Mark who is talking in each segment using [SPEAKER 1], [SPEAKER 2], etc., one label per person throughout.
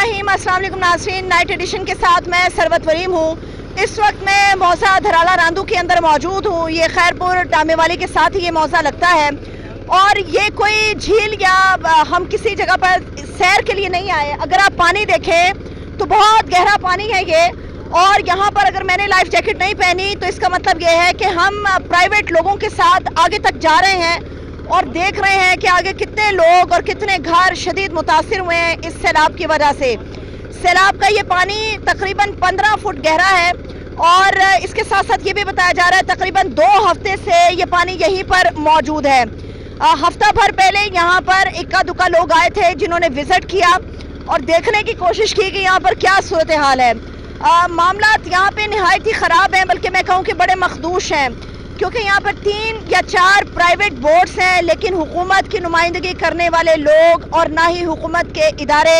[SPEAKER 1] रहीम, अस्सलाम वालेकुम नाज़रीन। नाइट एडिशन के साथ मैं सरवत वरीम हूँ। इस वक्त मैं मौज़ा धराला रांदू के अंदर मौजूद हूँ। ये खैरपुर टामेवाली के साथ ही ये मौज़ा लगता है और ये कोई झील या हम किसी जगह पर सैर के लिए नहीं आए। अगर आप पानी देखें तो बहुत गहरा पानी है ये, और यहाँ पर अगर मैंने लाइफ जैकेट नहीं पहनी तो इसका मतलब ये है कि हम प्राइवेट लोगों के साथ आगे तक जा रहे हैं और देख रहे हैं कि आगे कितने लोग और कितने घर शदीद मुतासिर हुए हैं इस सैलाब की वजह से। सैलाब का ये पानी तकरीबन 15 फुट गहरा है और इसके साथ साथ ये भी बताया जा रहा है तकरीबन 2 हफ्ते से ये पानी यहीं पर मौजूद है। हफ्ता भर पहले यहाँ पर इक्का दुक्का लोग आए थे जिन्होंने विजिट किया और देखने की कोशिश की कि यहाँ पर क्या सूरत हाल है। मामला यहाँ पे नहायत ही ख़राब हैं, बल्कि मैं कहूँ कि बड़े मखदूश हैं, क्योंकि यहाँ पर 3 या 4 प्राइवेट बोर्ड्स हैं, लेकिन हुकूमत की नुमाइंदगी करने वाले लोग और ना ही हुकूमत के इदारे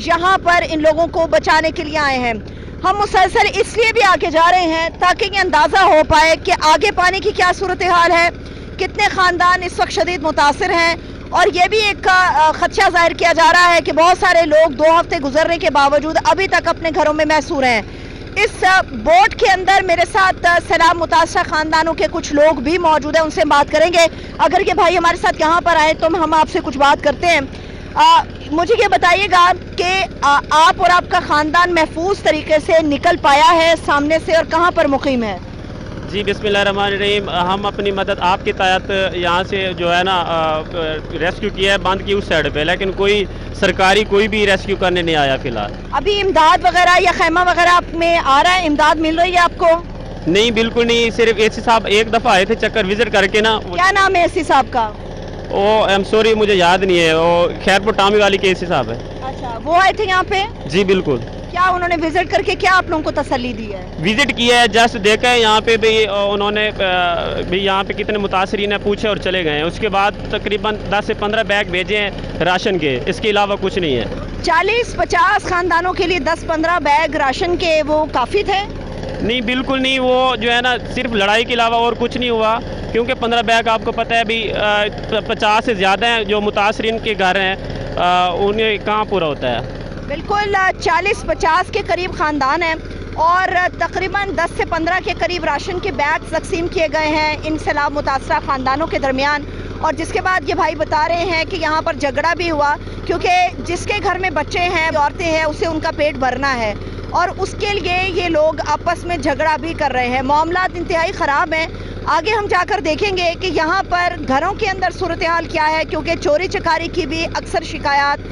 [SPEAKER 1] यहाँ पर इन लोगों को बचाने के लिए आए हैं। हम मुसलसल इसलिए भी आगे जा रहे हैं ताकि ये अंदाज़ा हो पाए कि आगे पानी की क्या सूरत हाल है, कितने ख़ानदान इस वक्त शदीद मुतासिर हैं, और ये भी एक खदशा जाहिर किया जा रहा है कि बहुत सारे लोग 2 हफ्ते गुजरने के बावजूद अभी तक अपने घरों में महसूर हैं। इस बोट के अंदर मेरे साथ सैलाब मुतासरा ख़ानदानों के कुछ लोग भी मौजूद हैं, उनसे बात करेंगे। अगर ये भाई हमारे साथ यहाँ पर आए तो हम आपसे कुछ बात करते हैं। मुझे ये बताइएगा कि आप और आपका ख़ानदान महफूज तरीके से निकल पाया है सामने से और कहाँ पर मुकीम है?
[SPEAKER 2] जी बिस्मिल्लाहिर्रहमानिर्रहीम। हम अपनी मदद आपके तहत यहाँ से जो है ना रेस्क्यू किया है बांध की उस साइड पे, लेकिन कोई सरकारी कोई भी रेस्क्यू करने नहीं आया फिलहाल।
[SPEAKER 1] अभी इमदाद वगैरह या खैमा वगैरह आप में आ रहा है, इमदाद मिल रही है आपको?
[SPEAKER 2] नहीं, बिल्कुल नहीं। सिर्फ एसी साहब एक दफ़ा आए थे चक्कर विजिट करके ना।
[SPEAKER 1] क्या नाम है एसी साहब का?
[SPEAKER 2] ओ आई एम सॉरी, मुझे याद नहीं है। वो खैरपुर टामेवाली के एसी साहब है।
[SPEAKER 1] अच्छा, वो आए थे यहाँ पे?
[SPEAKER 2] जी बिल्कुल।
[SPEAKER 1] क्या उन्होंने विजिट करके क्या आप लोगों को तसल्ली दी है?
[SPEAKER 2] विजिट किया है, जस्ट देखा है यहाँ पे भी। उन्होंने भी यहाँ पे कितने मुतासरीन है पूछे और चले गए हैं। उसके बाद तकरीबन 10 से 15 बैग भेजे हैं राशन के, इसके अलावा कुछ नहीं है।
[SPEAKER 1] 40-50 खानदानों के लिए 10-15 बैग राशन के वो काफ़ी थे?
[SPEAKER 2] नहीं, बिल्कुल नहीं। वो जो है ना सिर्फ लड़ाई के अलावा और कुछ नहीं हुआ, क्योंकि 15 बैग आपको पता है अभी 50 से ज़्यादा हैं जो मुतासरीन के घर हैं, उन्हें कहाँ पूरा होता है।
[SPEAKER 1] बिल्कुल 40-50 के करीब ख़ानदान हैं और तकरीबन 10 से 15 के करीब राशन के बैग तकसीम किए गए हैं इन सैलाब मुतासरा ख़ानदानों के दरमियान। और जिसके बाद ये भाई बता रहे हैं कि यहाँ पर झगड़ा भी हुआ, क्योंकि जिसके घर में बच्चे हैं, औरतें हैं, उसे उनका पेट भरना है और उसके लिए ये लोग आपस में झगड़ा भी कर रहे हैं। मामला इंतहाई ख़राब हैं। आगे हम जाकर देखेंगे कि यहाँ पर घरों के अंदर सूरत हाल क्या है, क्योंकि चोरी चकारी की भी अक्सर शिकायत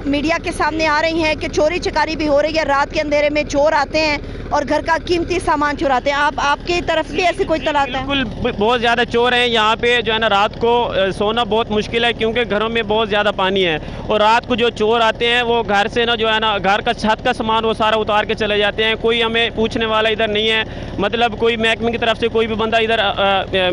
[SPEAKER 1] मीडिया के सामने आ रही हैं कि चोरी चकारी भी हो रही है। रात के अंधेरे में चोर आते हैं और घर का कीमती सामान चुराते हैं। आपकी तरफ भी ऐसी कोई तलाश है?
[SPEAKER 2] बिल्कुल, बहुत ज़्यादा चोर हैं यहाँ पे। जो है ना रात को सोना बहुत मुश्किल है, क्योंकि घरों में बहुत ज़्यादा पानी है, और रात को जो चोर आते हैं वो घर से ना जो है ना घर का छत का सामान वो सारा उतार के चले जाते हैं। कोई हमें पूछने वाला इधर नहीं है, मतलब कोई महकमे की तरफ से कोई भी बंदा इधर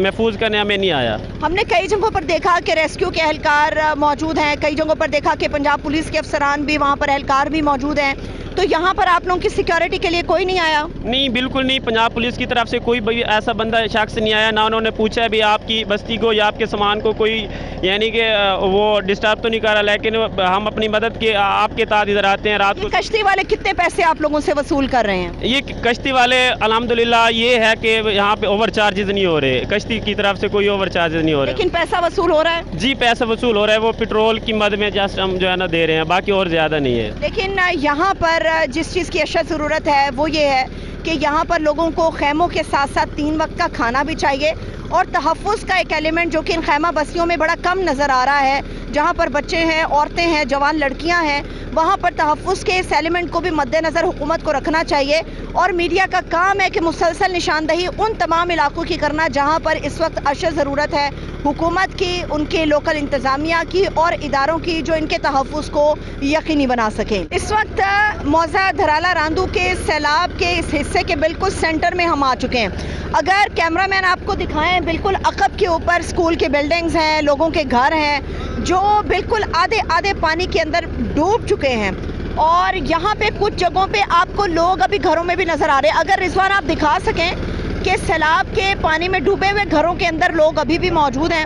[SPEAKER 2] महफूज करने हमें नहीं आया।
[SPEAKER 1] हमने कई जगहों पर देखा कि रेस्क्यू के एहलकार मौजूद हैं, कई जगहों पर देखा कि पंजाब पुलिस के अफसरान भी वहाँ पर एहलकार भी मौजूद हैं, तो यहाँ पर आप लोगों की सिक्योरिटी के लिए कोई नहीं आया?
[SPEAKER 2] नहीं, बिल्कुल नहीं। पंजाब पुलिस की तरफ से कोई भी ऐसा बंदा शख्स नहीं आया, ना उन्होंने पूछा भी आपकी बस्ती को या आपके सामान को कोई यानी कि वो डिस्टर्ब तो नहीं कर रहा। लेकिन हम अपनी मदद के आपके तहत इधर आते हैं रात को।
[SPEAKER 1] कश्ती वाले कितने पैसे आप लोगों से वसूल कर रहे हैं?
[SPEAKER 2] ये कश्ती वाले अल्हम्दुलिल्लाह ये है कि यहाँ पे ओवर चार्जेस नहीं हो रहे, कश्ती की तरफ से कोई ओवर चार्जेस नहीं हो रहे।
[SPEAKER 1] लेकिन पैसा वसूल हो रहा है?
[SPEAKER 2] जी, पैसा वसूल हो रहा है। वो पेट्रोल की मद में जस्ट हम जो है ना दे रहे हैं, बाकी और ज़्यादा नहीं है।
[SPEAKER 1] लेकिन यहाँ पर जिस चीज़ की अशद ज़रूरत है वो ये है कि यहाँ पर लोगों को खैमों के साथ साथ 3 वक्त का खाना भी चाहिए, और तहफ़्फ़ुज़ का एक एलिमेंट जो कि इन खैमा बस्तियों में बड़ा कम नज़र आ रहा है, जहाँ पर बच्चे हैं, औरतें हैं, जवान लड़कियाँ हैं, वहाँ पर तहफ़्फ़ुज़ के इस एलिमेंट को भी मद्देनज़र हुकूमत को रखना चाहिए। और मीडिया का काम है कि मुसलसल निशानदही उन तमाम इलाकों की करना जहाँ पर इस वक्त अशद ज़रूरत है हुकूमत की, उनके लोकल इंतज़ामिया की और इदारों की, जो इनके तहफ़्फ़ुज़ को यकीनी बना सकें। इस वक्त मौज़ा धराला रांदू के सैलाब के इस हिस्से के बिल्कुल सेंटर में हम आ चुके हैं। अगर कैमरामैन आपको दिखाएं, बिल्कुल अकब के ऊपर स्कूल के बिल्डिंग्स हैं, लोगों के घर हैं जो बिल्कुल आधे आधे पानी के अंदर डूब चुके हैं, और यहाँ पे कुछ जगहों पे आपको लोग अभी घरों में भी नज़र आ रहे हैं। अगर रिजवान आप दिखा सकें कि सैलाब के पानी में डूबे हुए घरों के अंदर लोग अभी भी मौजूद हैं,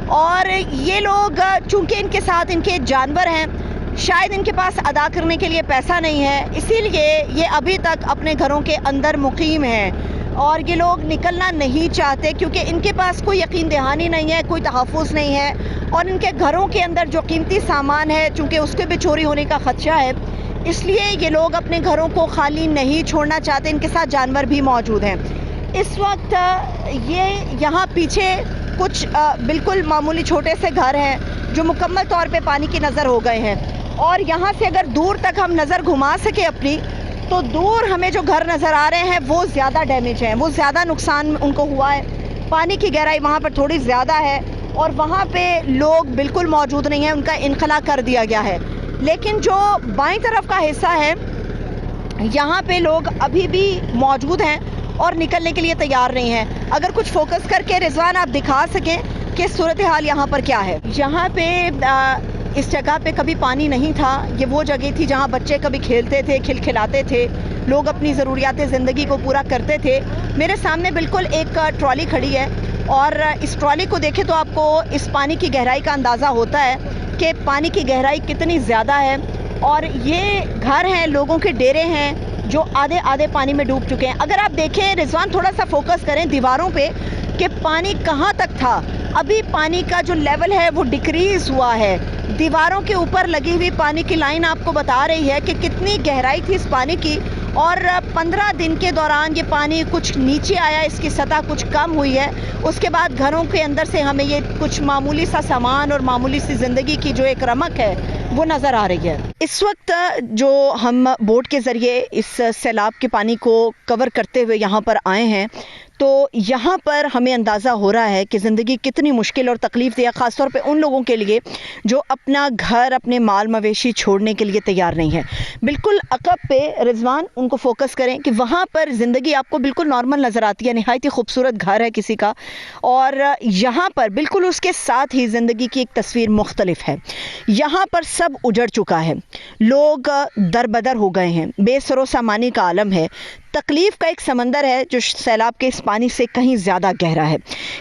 [SPEAKER 1] और ये लोग चूँकि इनके साथ इनके जानवर हैं, शायद इनके पास अदा करने के लिए पैसा नहीं है, इसीलिए ये अभी तक अपने घरों के अंदर मुकीम हैं और ये लोग निकलना नहीं चाहते क्योंकि इनके पास कोई यकीन दहानी नहीं है, कोई तहफ़्फ़ुज़ नहीं है और इनके घरों के अंदर जो कीमती सामान है चूँकि उसके भी चोरी होने का ख़दशा है, इसलिए ये लोग अपने घरों को खाली नहीं छोड़ना चाहते। इनके साथ जानवर भी मौजूद हैं। इस वक्त ये यहाँ पीछे कुछ बिल्कुल मामूली छोटे से घर हैं जो मुकम्मल तौर पे पानी की नज़र हो गए हैं और यहाँ से अगर दूर तक हम नज़र घुमा सके अपनी, तो दूर हमें जो घर नज़र आ रहे हैं वो ज़्यादा डैमेज हैं, वो ज़्यादा नुकसान उनको हुआ है। पानी की गहराई वहाँ पर थोड़ी ज़्यादा है और वहाँ पे लोग बिल्कुल मौजूद नहीं हैं, उनका इनखला कर दिया गया है। लेकिन जो बाईं तरफ का हिस्सा है यहाँ पे लोग अभी भी मौजूद हैं और निकलने के लिए तैयार नहीं हैं। अगर कुछ फोकस करके रिजवान आप दिखा सकें कि सूरत हाल यहाँ पर क्या है। यहाँ पे इस जगह पे कभी पानी नहीं था, ये वो जगह थी जहाँ बच्चे कभी खेलते थे, खिलखिलाते थे, लोग अपनी ज़रूरियात ज़िंदगी को पूरा करते थे। मेरे सामने बिल्कुल एक ट्रॉली खड़ी है और इस ट्रॉली को देखें तो आपको इस पानी की गहराई का अंदाज़ा होता है कि पानी की गहराई कितनी ज़्यादा है और ये घर हैं, लोगों के डेरे हैं जो आधे आधे पानी में डूब चुके हैं। अगर आप देखें रिजवान, थोड़ा सा फोकस करें दीवारों पे कि पानी कहाँ तक था। अभी पानी का जो लेवल है वो डिक्रीज़ हुआ है। दीवारों के ऊपर लगी हुई पानी की लाइन आपको बता रही है कि कितनी गहराई थी इस पानी की और 15 दिन के दौरान ये पानी कुछ नीचे आया, इसकी सतह कुछ कम हुई है। उसके बाद घरों के अंदर से हमें ये कुछ मामूली सा सामान और मामूली सी ज़िंदगी की जो एक रमक है वो नज़र आ रही है। इस वक्त जो हम बोट के ज़रिए इस सैलाब के पानी को कवर करते हुए यहाँ पर आए हैं, तो यहाँ पर हमें अंदाज़ा हो रहा है कि ज़िंदगी कितनी मुश्किल और तकलीफ़ देह, ख़ासतौर पे उन लोगों के लिए जो अपना घर, अपने माल मवेशी छोड़ने के लिए तैयार नहीं है। बिल्कुल अकब पे रिजवान उनको फोकस करें कि वहाँ पर ज़िंदगी आपको बिल्कुल नॉर्मल नज़र आती है, नहायत ही खूबसूरत घर है किसी का, और यहाँ पर बिल्कुल उसके साथ ही ज़िंदगी की एक तस्वीर मुख्तलिफ है। यहाँ पर सब उजड़ चुका है, लोग दरबदर हो गए हैं, बेसरो सामानी का आलम है, तकलीफ़ का एक समंदर है जो सैलाब के इस पानी से कहीं ज़्यादा गहरा है।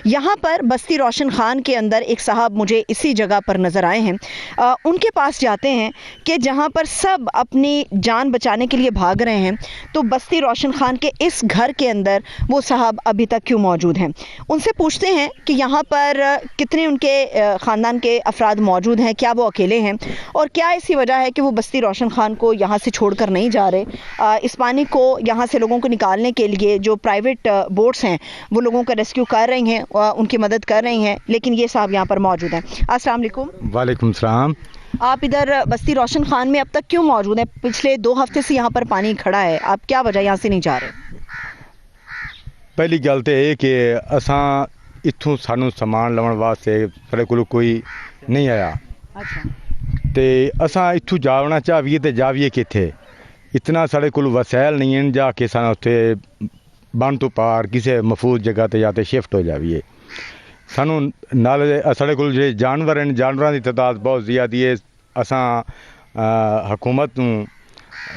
[SPEAKER 1] यहाँ पर बस्ती रोशन खान के अंदर एक साहब मुझे इसी जगह पर नज़र आए हैं। उनके पास जाते हैं कि जहाँ पर सब अपनी जान बचाने के लिए भाग रहे हैं, तो बस्ती रोशन खान के इस घर के अंदर वो साहब अभी तक क्यों मौजूद हैं। उनसे पूछते हैं कि यहाँ पर कितने उनके ख़ानदान के अफराद मौजूद हैं, क्या वो अकेले हैं और क्या ऐसी वजह है कि वो बस्ती रोशन खान को यहाँ से छोड़ कर नहीं जा रहे। इस पानी को यहाँ से लोगों को निकालने के लिए जो प्राइवेट बोट्स हैं वो लोगों का रेस्क्यू कर रही हैं, उनकी मदद कर रही हैं, लेकिन ये साहब यहाँ पर मौजूद हैं। अस्सलाम वालेकुम।
[SPEAKER 3] वालेकुम सलाम।
[SPEAKER 1] आप इधर बस्ती रोशन खान में अब तक क्यों मौजूद हैं? पिछले 2 हफ्ते से यहाँ पर पानी खड़ा है, आप क्या वजह यहाँ से नहीं जा रहे?
[SPEAKER 3] पहली गल तो यह कि असां इत्थों सानू समान लवन वास्ते साढ़े कोल कोई नहीं आया।
[SPEAKER 1] अच्छा।
[SPEAKER 3] तो असां इत्थों जावना चाहिए तो जाविए कित्थे, इतना साढ़े कोल वसैल नहीं है जाके सा उत्थे बन तो पार किसी महफूज जगह ते जाते शिफ्ट हो जाइए। सानू नाल साढ़े कोल जो जानवर हैं, जानवरों की तादाद बहुत ज़्यादा है। असां हुकूमत नूं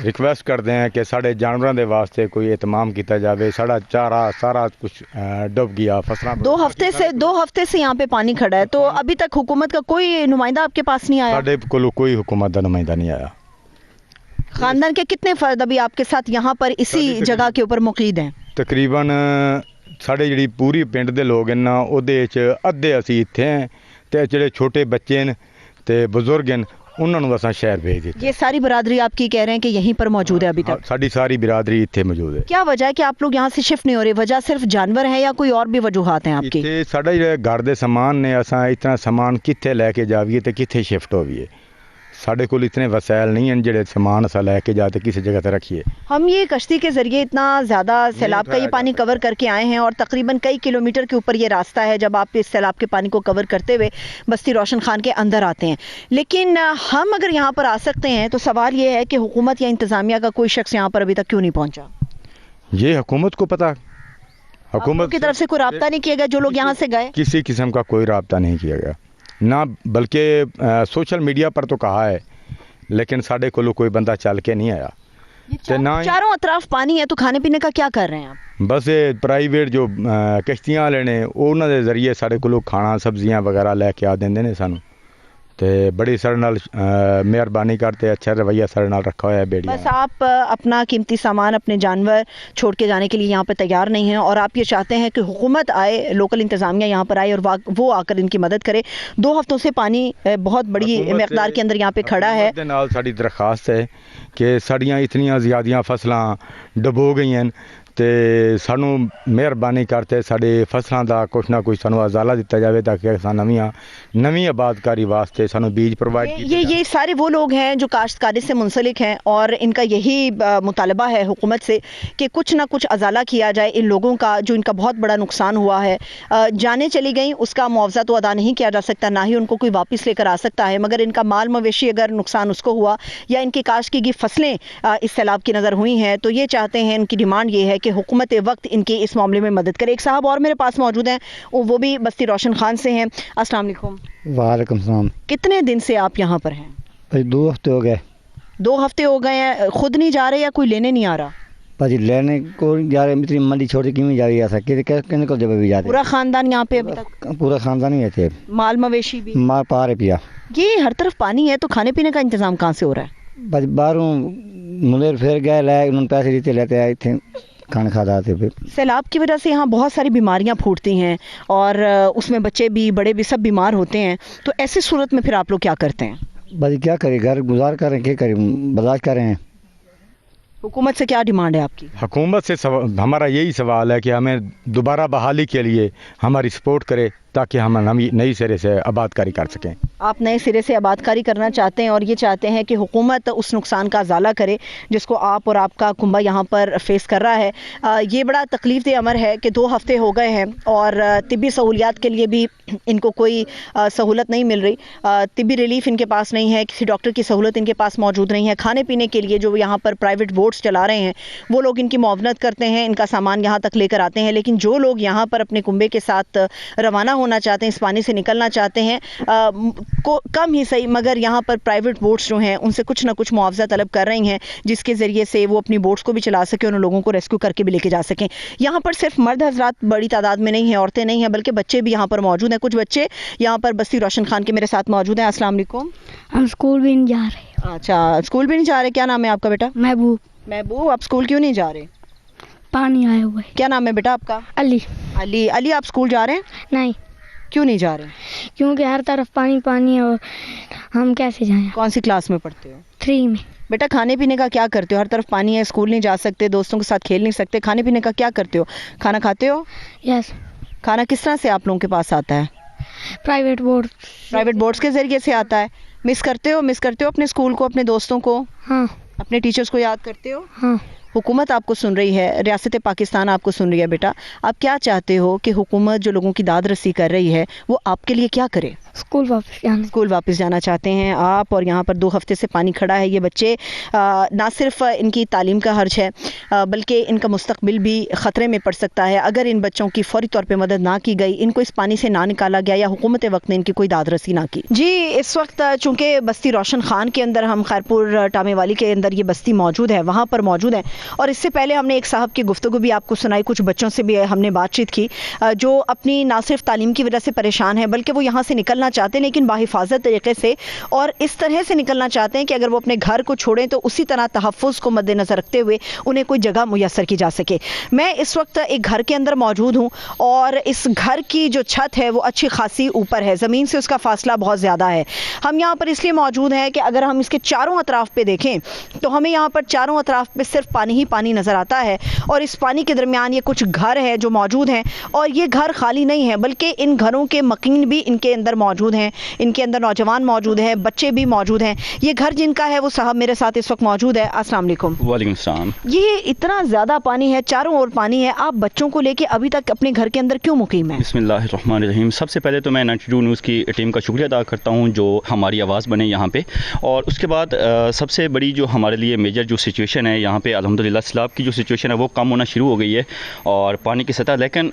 [SPEAKER 3] रिक्वेस्ट करते हैं कि साढ़े जानवरों के वास्ते कोई एहतमाम किया जाए। साढ़ा चारा सारा कुछ डूब गया, फसलां
[SPEAKER 1] 2 हफ्ते से यहाँ पे पानी खड़ा है, तो अभी तक हुकूमत का कोई नुमाइंदा आपके पास नहीं आया?
[SPEAKER 3] साढ़े कोल कोई हुकूमत का नुमाइंदा नहीं आया।
[SPEAKER 1] खानदान के कितने फर्द अभी आपके साथ यहाँ पर इसी जगह के ऊपर मुकीद हैं?
[SPEAKER 3] तकरीबन साढ़े जी पूरी पिंड के लोग हैं ना, उहदे च अद्धे असी इत्थे हैं ते जेह्ड़े छोटे बच्चे न ते बुजुर्ग हैं उन्होंने असां शहर भेज दित्ता।
[SPEAKER 1] ये सारी बिरादरी आपकी कह रहे हैं कि यहीं पर मौजूद है अभी तक?
[SPEAKER 3] साडी सारी बिरादरी इत्थे मौजूद है।
[SPEAKER 1] क्या वजह है कि आप लोग यहाँ से शिफ्ट नहीं हो रहे? वजह सिर्फ जानवर है या कोई और भी वजूहात हैं आपकी?
[SPEAKER 3] इत्थे साडा जेह्ड़ा घर दे समान ने, असां इतना समान कित्थे लैके जाइए ते कित्थे शिफ्ट होइए। साढ़े कोल इतने वसैल नहीं हैं जेड़े सामान असा लैके जाते किसी जगह पर रखिए।
[SPEAKER 1] हम ये कश्ती के ज़रिए इतना ज़्यादा सैलाब का ये पानी कवर करके आए हैं और तकरीबन कई किलोमीटर के ऊपर ये रास्ता है जब आप इस सैलाब के पानी को कवर करते हुए बस्ती रोशन खान के अंदर आते हैं। लेकिन हम अगर यहाँ पर आ सकते हैं तो सवाल ये है कि हुकूमत या इंतज़ामिया का कोई शख्स यहाँ पर अभी तक क्यों नहीं पहुँचा?
[SPEAKER 3] ये हुकूमत को पता, हुकूमत
[SPEAKER 1] की तरफ से कोई रब्ता नहीं किया गया? जो लोग यहाँ से गए
[SPEAKER 3] किसी किस्म का कोई रब्ता नहीं किया गया ना, बल्कि सोशल मीडिया पर तो कहा है, लेकिन साढ़े कोलों कोई बंदा चल के नहीं आया।
[SPEAKER 1] चारों अतराफ पानी है, तो खाने पीने का क्या कर रहे हैं आप?
[SPEAKER 3] बस ये प्राइवेट जो कश्तियाँ वाले ने उन्होंने जरिए साढ़े कोलों खाना सब्जियां वगैरह लैके आ देंगे ने सानू, ਤੇ ਬੜੀ ਸਾਡੇ ਨਾਲ ਮਿਹਰਬਾਨੀ करते अच्छा रवैया ਸਾਡੇ ਨਾਲ रखा हुआ है बेड़िया।
[SPEAKER 1] बस आप अपना कीमती सामान, अपने जानवर छोड़ के जाने के लिए यहाँ पर तैयार नहीं हैं और आप ये चाहते हैं कि हुकूमत आए, लोकल इंतज़ामिया यहाँ पर आए और वो आकर इनकी मदद करे। 2 हफ्तों से पानी बहुत बड़ी मिकदार के अंदर यहाँ पे खड़ा है।
[SPEAKER 3] ਦੇ ਨਾਲ ਸਾਡੀ ਦਰਖਾਸਤ ਹੈ ਕਿ ਸਾਡੀਆਂ ਇਤਨੀਆਂ ਜ਼ਿਆਦੀਆਂ ਫਸਲਾਂ ਡੁਬੋ ਗਈਆਂ ਤੇ ਸਾਨੂੰ ਮਿਹਰਬਾਨੀ ਕਰਕੇ ਸਾਡੇ ਫਸਲਾਂ ਦਾ ਕੁਛ ਨਾ ਕੁਛ ਸਾਨੂੰ ਅਜ਼ਾਲਾ ਦਿੱਤਾ ਜਾਵੇ ਤਾਂ ਕਿ ਨਵੀਂ ਆਬਾਦਕਾਰੀ ਵਾਸਤੇ ਸਾਨੂੰ बीज प्रोवाइड किया
[SPEAKER 1] ये सारे वो लोग हैं जो काश्तकारी से मुंसलिक हैं और इनका यही मुतालबा है हुकूमत से कि कुछ ना कुछ अजाला किया जाए इन लोगों का जो इनका बहुत बड़ा नुकसान हुआ है। जाने चली गई उसका मुआवजा तो अदा नहीं किया जा सकता, ना ही उनको कोई वापस लेकर आ सकता है, मगर इनका माल मवेशी अगर नुकसान उसको हुआ या इनकी काश्त की गई फसलें इस सैलाब की नज़र हुई हैं तो ये चाहते हैं, इनकी डिमांड ये है कि हुकूमत वक्त इनकी इस मामले में मदद करे। एक साहब और मेरे पास मौजूद हैं, वो भी बस्ती रोशन खान से हैं। अस्सलाम वालेकुम।
[SPEAKER 4] वालेकुम सलाम।
[SPEAKER 1] कितने दिन से आप यहाँ पर हैं?
[SPEAKER 4] भाई 2 हफ्ते हो गए।
[SPEAKER 1] 2 हफ्ते हो गए हैं, खुद नहीं जा रहे या कोई लेने नहीं आ रहा?
[SPEAKER 4] भाजी लेने को जा रहे, इतनी मंडी छोड़ के क्यों जा रही है? कितने को जब भी जाते?
[SPEAKER 1] पूरा खानदान यहाँ पे अभी तक?
[SPEAKER 4] पूरा खानदान ही है थे।
[SPEAKER 1] माल मवेशी भी?
[SPEAKER 4] मार पा रहे पिया।
[SPEAKER 1] ये हर तरफ पानी है तो खाने पीने का इंतजाम कहाँ से हो रहा है?
[SPEAKER 4] भाजी बाहरों मुलेर फिर गए लाए, उन्होंने पैसे देते लेते आए थे, खाना खा रहे थे।
[SPEAKER 1] सैलाब की वजह से यहाँ बहुत सारी बीमारियाँ फूटती हैं और उसमें बच्चे भी बड़े भी सब बीमार होते हैं, तो ऐसी सूरत में फिर आप लोग क्या करते हैं?
[SPEAKER 4] भाजी क्या करें, घर गुजार करें, क्या करें, बर्दाश्त कर रहे हैं।
[SPEAKER 1] हुकूमत से क्या डिमांड है आपकी?
[SPEAKER 3] हुकूमत से हमारा यही सवाल है कि हमें दोबारा बहाली के लिए हमारी सपोर्ट करे ताकि हम नई सिरे से आबादकारी कर सकें।
[SPEAKER 1] आप नए सिरे से आबादकारी करना चाहते हैं और ये चाहते हैं कि हुकूमत उस नुकसान का अजाला करे जिसको आप और आपका कुंबा यहाँ पर फेस कर रहा है। ये बड़ा तकलीफ दे अमर है कि 2 हफ्ते हो गए हैं और तिब्बी सहूलियात के लिए भी इनको कोई सहूलत नहीं मिल रही। तिब्बी रिलीफ इनके पास नहीं है, किसी डॉक्टर की सहूलत इनके पास मौजूद नहीं है। खाने पीने के लिए जो यहाँ पर प्राइवेट बोट्स चला रहे हैं वो लोग इनकी मुआवनत करते हैं, इनका सामान यहाँ तक लेकर आते हैं, लेकिन जो लोग यहाँ पर अपने कुंबे के साथ रवाना होना चाहते हैं, इस पानी से निकलना चाहते हैं, कम ही सही मगर यहाँ पर प्राइवेट बोट्स जो हैं उनसे कुछ ना कुछ मुआवजा तलब कर रही हैं जिसके ज़रिए से वो अपनी बोट्स को भी चला सकें, उन लोगों को रेस्क्यू करके भी लेके जा सकें। यहाँ पर सिर्फ मर्द हजरात बड़ी तादाद में नहीं है, औरतें नहीं हैं, बल्कि बच्चे भी यहाँ पर मौजूद हैं। कुछ बच्चे यहाँ पर बस्ती रोशन खान के मेरे साथ मौजूद हैं। अस्सलाम वालेकुम।
[SPEAKER 5] हम स्कूल भी नहीं जा रहे।
[SPEAKER 1] अच्छा, स्कूल भी नहीं जा रहे? क्या नाम है आपका बेटा?
[SPEAKER 5] महबूब।
[SPEAKER 1] महबूब, आप स्कूल क्यों नहीं जा रहे?
[SPEAKER 5] पानी आया हुआ है।
[SPEAKER 1] क्या नाम है बेटा आपका?
[SPEAKER 5] अली।
[SPEAKER 1] अली। अली, आप स्कूल जा रहे हैं?
[SPEAKER 5] नहीं।
[SPEAKER 1] क्यों नहीं जा रहे?
[SPEAKER 5] क्योंकि हर तरफ पानी पानी है और हम कैसे जाएं?
[SPEAKER 1] कौन सी क्लास में पढ़ते हो?
[SPEAKER 5] 3 में।
[SPEAKER 1] बेटा, खाने पीने का क्या करते हो? हर तरफ पानी है, स्कूल नहीं जा सकते, दोस्तों के साथ खेल नहीं सकते, खाने पीने का क्या करते हो? खाना खाते हो?
[SPEAKER 5] यस।
[SPEAKER 1] खाना किस तरह से आप लोगों के पास आता है?
[SPEAKER 5] प्राइवेट बोर्ड्स
[SPEAKER 1] के ज़रिए से आता है। मिस करते हो अपने स्कूल को, अपने दोस्तों को?
[SPEAKER 5] हाँ।
[SPEAKER 1] अपने टीचर्स को याद करते हो?
[SPEAKER 5] हाँ।
[SPEAKER 1] हुकूमत आपको सुन रही है, रियासत पाकिस्तान आपको सुन रही है। बेटा, आप क्या चाहते हो कि हुकूमत जो लोगों की दाद रसी कर रही है वो आपके लिए क्या करे?
[SPEAKER 5] स्कूल वापस जाना
[SPEAKER 1] चाहते हैं आप और यहाँ पर 2 हफ्ते से पानी खड़ा है। ये बच्चे ना सिर्फ इनकी तालीम का हर्ज है बल्कि इनका मुस्तकबिल भी ख़तरे में पड़ सकता है अगर इन बच्चों की फौरी तौर पे मदद ना की गई, इनको इस पानी से ना निकाला गया या हुकूमत वक्त ने इनकी कोई दाद रसी ना की। जी, इस वक्त चूँकि बस्ती रोशन खान के अंदर हम खैरपुर टामेवाली के अंदर ये बस्ती मौजूद है, वहाँ पर मौजूद है और इससे पहले हमने एक साहब की गुफ्तगू भी आपको सुनाई, कुछ बच्चों से भी हमने बातचीत की जो अपनी ना सिर्फ तालीम की वजह से परेशान है बल्कि वो यहाँ से निकलना चाहते हैं लेकिन बाहिफाजत तरीके से और इस तरह से निकलना चाहते हैं कि अगर वो अपने घर को छोड़ें तो उसी तरह तहफ़्फ़ुज़ को मद्देनज़र रखते हुए उन्हें कोई जगह मुयस्सर की जा सके। मैं इस वक्त एक घर के अंदर मौजूद हूँ और इस घर की जो छत है वो अच्छी खासी ऊपर है, ज़मीन से उसका फासला बहुत ज़्यादा है। हम यहाँ पर इसलिए मौजूद हैं कि अगर हम इसके चारों अतराफ़ पे देखें तो हमें यहाँ पर चारों अतराफ़ पे सिर्फ पानी ही पानी नज़र आता है और इस पानी के दरमियान ये कुछ घर हैं जो मौजूद हैं और ये घर खाली नहीं है बल्कि इन घरों के मकीन भी इनके अंदर मौजूद हैं, इनके अंदर नौजवान मौजूद हैं, बच्चे भी मौजूद हैं। ये घर जिनका है वो साहब मेरे साथ इस वक्त मौजूद है। अस्सलाम वालेकुम।
[SPEAKER 6] वालेकुम सलाम।
[SPEAKER 1] ये इतना ज़्यादा पानी है, चारों ओर पानी है, आप बच्चों को लेके अभी तक अपने घर के अंदर क्यों मुकीम है?
[SPEAKER 6] बिस्मिल्लाहिर्रहमानिर्रहीम। सबसे पहले तो मैं 92 न्यूज़ की टीम का शुक्रिया अदा करता हूँ जो हमारी आवाज़ बने यहाँ पे और उसके बाद सबसे बड़ी जो हमारे लिए मेजर जो सिचुएशन है यहाँ पे अल्हम्दुलिल्लाह सैलाब की जो सिचुएशन है वो कम होना शुरू हो गई है और पानी की सतह, लेकिन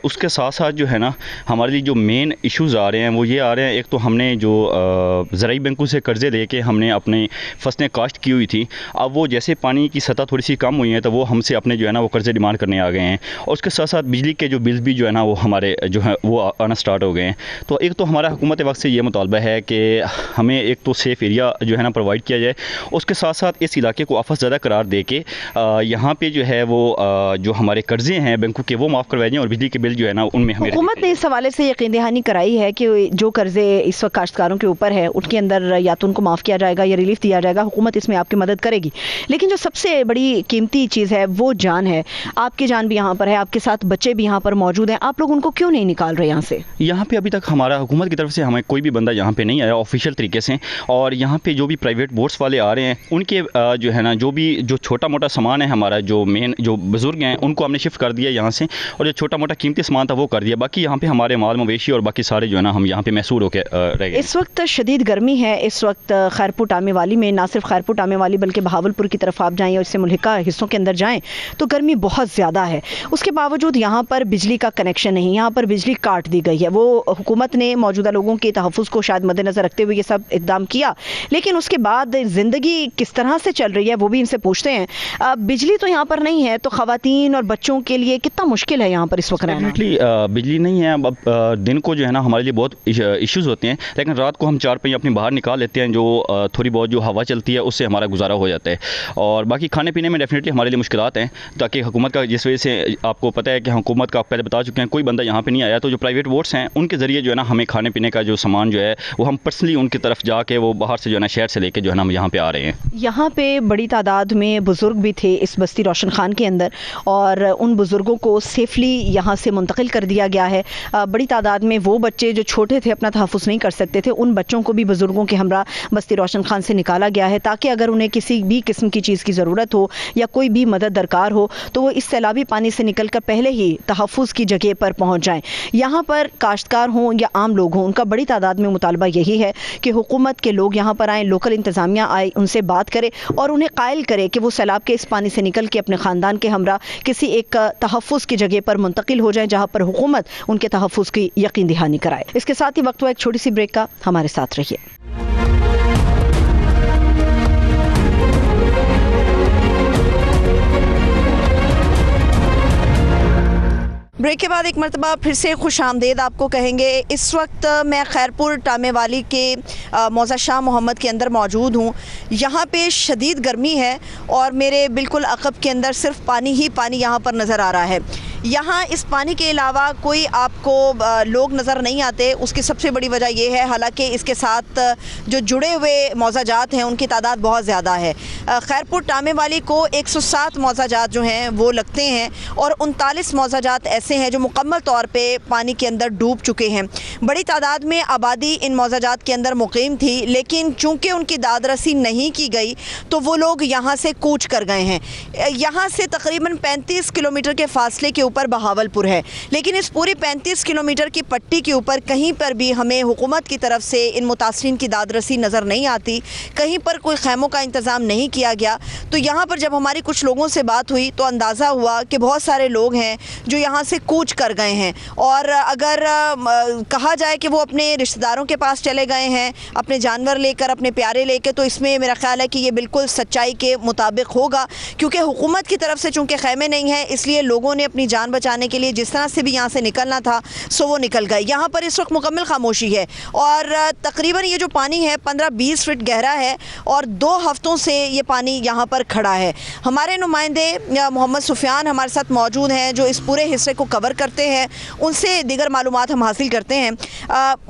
[SPEAKER 6] उसके साथ साथ जो है ना हमारे लिए जो मेन इश्यूज़ आ रहे हैं वो ये आ रहे हैं, एक तो हमने जो ज़राई बैंकों से कर्ज़े लेके हमने अपनी फसलें काश्त की हुई थी, अब वो जैसे पानी की सतह थोड़ी सी कम हुई है तो वो हमसे अपने जो है ना वो कर्ज़े डिमांड करने आ गए हैं, और उसके साथ साथ बिजली के जो बिल्स भी जो है ना वो हमारे जो है वो आना स्टार्ट हो गए हैं। तो एक तो हमारा हुकूमत वक्त से ये मुतालबा है कि हमें एक तो सेफ़ एरिया जो है ना प्रोवाइड किया जाए, उसके साथ साथ इस इलाके को आफत ज़्यादा करार दे के यहाँ पे जो है वो जो हमारे कर्ज़े हैं बैंकों के वो माफ़ करवाए जाएँ, और बिजली के बिल जो है ना उनमें हमें
[SPEAKER 1] हुकूमत ने इस हवाले से यकीन दहानी कराई है कि जो कर्जे इस वक्त काश्तकारों के ऊपर है उनके अंदर या तो उनको माफ़ किया जाएगा या रिलीफ दिया जाएगा, हुकूमत इसमें आपकी मदद करेगी। लेकिन जो सबसे बड़ी कीमती चीज़ है वो जान है, आपकी जान भी यहाँ पर है, आपके साथ बच्चे भी यहाँ पर मौजूद हैं, आप लोग उनको क्यों नहीं निकाल रहे यहाँ से?
[SPEAKER 6] यहाँ पे अभी तक हमारा हुकूमत की तरफ से हमें कोई भी बंदा यहाँ पे नहीं आया ऑफिशियल तरीके से, और यहाँ पे जो भी प्राइवेट बोट्स वाले आ रहे हैं उनके जो है ना जो छोटा मोटा सामान है हमारा, जो मेन जो बुजुर्ग हैं उनको हमने शिफ्ट कर दिया यहाँ से, और जो छोटा मोटा कीमती सामान था वो कर दिया, बाकी यहाँ पे हमारे माल मवेशी और बाकी सारे जो है ना हम यहाँ पे महसूर होकर रह गए।
[SPEAKER 1] इस वक्त शदीद गर्मी है, इस वक्त खैरपुर टामेवाली में, ना सिर्फ खैरपुर टामेवाली बल्कि बहावलपुर की तरफ आप जाएँ और इससे मुल्हिका हिस्सों के अंदर जाएँ तो गर्मी बहुत ज़्यादा है। उसके बावजूद यहाँ पर बिजली का कनेक्शन नहीं, यहाँ पर बिजली काट दी गई है। वो हुकूमत ने मौजूदा लोगों के तहफ़्फ़ुज़ को शायद मद्देनज़र रखते हुए ये सब इक़दाम किया, लेकिन उसके बाद ज़िंदगी किस तरह से चल रही है वो भी इनसे पूछते हैं। बिजली तो यहाँ पर नहीं है तो ख़वातीन और बच्चों के लिए कितना मुश्किल है यहाँ पर इस वक्त रहना?
[SPEAKER 6] बिजली नहीं है, अब दिन को जो है ना हमारे लिए बहुत इश्यूज़ होते हैं, लेकिन रात को हम 4 पहिया अपनी बाहर निकाल लेते हैं, जो थोड़ी बहुत जो हवा चलती है उससे हमारा गुजारा हो जाता है। और बाकी खाने पीने में डेफिनेटली हमारे लिए मुश्किलात हैं, ताकि हुकूमत का, जिस वजह से आपको पता है कि हुकूमत का आप पहले बता चुके हैं, कोई बंदा यहाँ पे नहीं आया, तो जो प्राइवेट बोट्स हैं उनके ज़रिए जो है ना हमें खाने पीने का जो सामान जो है वो हम पर्सनली उनकी तरफ जाके वो बाहर से जो है ना शहर से लेके जो है ना हम यहाँ पे आ रहे हैं।
[SPEAKER 1] यहाँ पे बड़ी तादाद में बुज़ुर्ग भी थे इस बस्ती रोशन खान के अंदर, और उन बुज़ुर्गों को सेफली यहाँ से मुंतकिल कर दिया गया है। बड़ी तादाद में वो बच्चे जो छोटे थे, अपना तहफ़्फ़ुज़ नहीं कर सकते थे, उन बच्चों को भी बुज़ुर्गों के हमरा बस्ती रोशन खान से निकाला गया है, ताकि अगर उन्हें किसी भी किस्म की चीज़ की ज़रूरत हो या कोई भी मदद दरकार हो तो वो इस सैलाबी पानी से निकल कर पहले ही तहफ़्फ़ुज़ की जगह पर पहुँच जाएँ। यहाँ पर काश्तकार हों या आम लोग हों, उनका बड़ी तादाद में मुतालबा यही है कि हुकूमत के लोग यहाँ पर आएँ, लोकल इंतज़ामिया आए, उनसे बात करे और उन्हें कायल करे कि वो सैलाब के इस पानी से निकल के अपने ख़ानदान के हमरा किसी एक तहफ़्फ़ुज़ की जगह पर मुंतकिल हो जाएँ, जहाँ पर हुकूमत उनके तहफ़्फ़ुज़ की यकीन दहानी कराए। इसके साथ ही वक्त हुआ एक छोटी सी ब्रेक का, हमारे साथ रहिए। ब्रेक के बाद एक मरतबा फिर से खुश आमदेद आपको कहेंगे। इस वक्त मैं खैरपुर टामेवाली के मौज़ा शाह मोहम्मद के अंदर मौजूद हूँ। यहाँ पे शदीद गर्मी है और मेरे बिल्कुल अक़ब के अंदर सिर्फ पानी ही पानी यहाँ पर नज़र आ रहा है। यहाँ इस पानी के अलावा कोई आपको लोग नज़र नहीं आते। उसकी सबसे बड़ी वजह यह है, हालांकि इसके साथ जो जुड़े हुए मौज़ाजात हैं उनकी तादाद बहुत ज़्यादा है। खैरपुर टामेवाली को 107 मौज़ाजात जो हैं वो लगते हैं और 39 मौज़ाजात ऐसे हैं जो मुकम्मल तौर पे पानी के अंदर डूब चुके हैं। बड़ी तादाद में आबादी इन मौज़ाजात के अंदर मुकीम थी, लेकिन चूँकि उनकी दादरसी नहीं की गई तो वो लोग यहाँ से कूच कर गए हैं। यहाँ से तकरीबन 35 किलोमीटर के फासले के ऊपर बहावलपुर है, लेकिन इस पूरी 35 किलोमीटर की पट्टी के ऊपर कहीं पर भी हमें हुकूमत की तरफ से इन मुतासरीन की दादरसी नज़र नहीं आती, कहीं पर कोई खैमों का इंतज़ाम नहीं किया गया। तो यहाँ पर जब हमारी कुछ लोगों से बात हुई तो अंदाज़ा हुआ कि बहुत सारे लोग हैं जो यहाँ से कूच कर गए हैं, और अगर कहा जाए कि वो अपने रिश्तेदारों के पास चले गए हैं अपने जानवर लेकर, अपने प्यारे लेकर, तो इसमें मेरा ख्याल है कि ये बिल्कुल सच्चाई के मुताबिक होगा, क्योंकि हुकूमत की तरफ से चूँकि खैमे नहीं हैं इसलिए लोगों ने अपनी जान बचाने के लिए जिस तरह से भी यहाँ से निकलना था सो वो निकल गए। यहाँ पर इस वक्त मुकम्मल खामोशी है और तकरीबन ये जो पानी है 15-20 फीट गहरा है और 2 हफ्तों से ये पानी यहाँ पर खड़ा है। हमारे नुमाइंदे मोहम्मद सुफियान हमारे साथ मौजूद हैं जो इस पूरे हिस्से को कवर करते हैं, उनसे दीगर मालूमात हम हासिल करते हैं।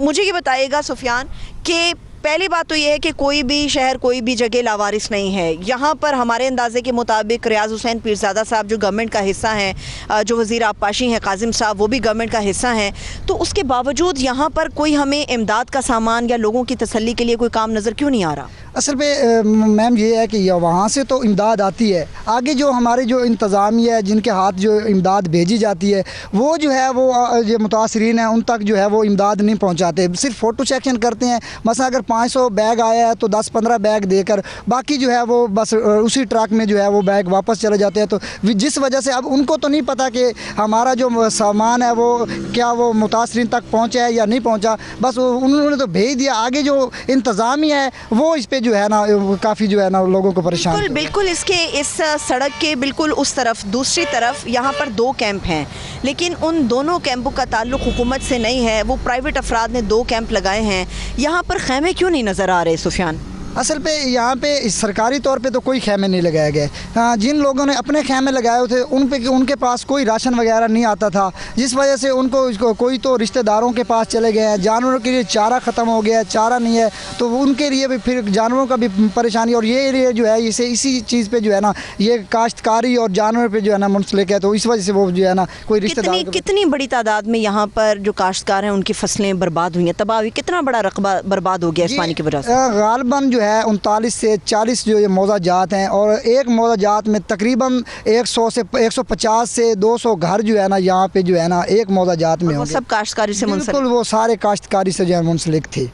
[SPEAKER 1] मुझे ये बताइएगा सुफियान कि पहली बात तो ये है कि कोई भी शहर, कोई भी जगह लावारिस नहीं है। यहाँ पर हमारे अंदाजे के मुताबिक रियाज हुसैन पीरज़ादा साहब जो गवर्नमेंट का हिस्सा हैं, जो वज़ीर आबपाशी हैं काजिम साहब वो भी गवर्नमेंट का हिस्सा हैं, तो उसके बावजूद यहाँ पर कोई हमें इमदाद का सामान या लोगों की तसल्ली के लिए कोई काम नज़र क्यों नहीं आ रहा?
[SPEAKER 7] असल पे मैम ये है कि वहाँ से तो इमदाद आती है, आगे जो हमारे जो इंतज़ामिया है जिनके हाथ जो इमदाद भेजी जाती है वो जो है वो जो मुतासरीन हैं उन तक जो है वो इमदाद नहीं पहुँचाते, सिर्फ फ़ोटो सेक्शन करते हैं। मसला अगर 500 बैग आया है तो 10-15 बैग देकर बाकी जो है वो बस उसी ट्रक में जो है वो बैग वापस चले जाते हैं। तो जिस वजह से अब उनको तो नहीं पता कि हमारा जो सामान है वो क्या वो मुतासरीन तक पहुँचा है या नहीं पहुँचा, बस उन्होंने तो भेज दिया। आगे जो इंतज़ामिया है वो इस पर जो है ना काफ़ी जो है ना लोगों को परेशान।
[SPEAKER 1] बिल्कुल इस सड़क के बिल्कुल उस तरफ दूसरी तरफ यहाँ पर 2 कैंप हैं, लेकिन उन दोनों कैंपों का ताल्लुक हुकूमत से नहीं है। वो प्राइवेट अफराद ने 2 कैंप लगाए हैं। यहाँ पर खैमे क्यों नहीं नज़र आ रहे सुफियान?
[SPEAKER 7] असल पे यहाँ पे सरकारी तौर पे तो कोई खैमे नहीं लगाए गए। जिन लोगों ने अपने खैमे लगाए थे उनके पास कोई राशन वगैरह नहीं आता था, जिस वजह से उनको कोई तो रिश्तेदारों के पास चले गए हैं। जानवरों के लिए चारा ख़त्म हो गया है, चारा नहीं है, तो उनके लिए भी फिर जानवरों का भी परेशानी। और ये जो है इसी चीज़ पे जो है ना ये काश्तकारी और जानवर पे जो है ना मुंसलिक है, तो इस वजह से वो जो है ना कोई रिश्तेदार।
[SPEAKER 1] कितनी बड़ी तादाद में यहाँ पर जो काश्तकार हैं उनकी फसलें बर्बाद हुई हैं, तबाह हुई, कितना बड़ा रकबा बर्बाद हो गया इस पानी की वजह से?
[SPEAKER 7] गालिबन जो है 39 से 40 जो ये मौजा जात हैं, और एक मौजा जात में तकरीबन 100 से 150 से 200 घर जो है ना यहाँ पे जो है ना एक मौजा जात में होंगे।
[SPEAKER 1] सब काश्तकारी से मुंसलिक?
[SPEAKER 7] बिल्कुल, वो सारे काश्तकारी से जो है मुंसलिक थे।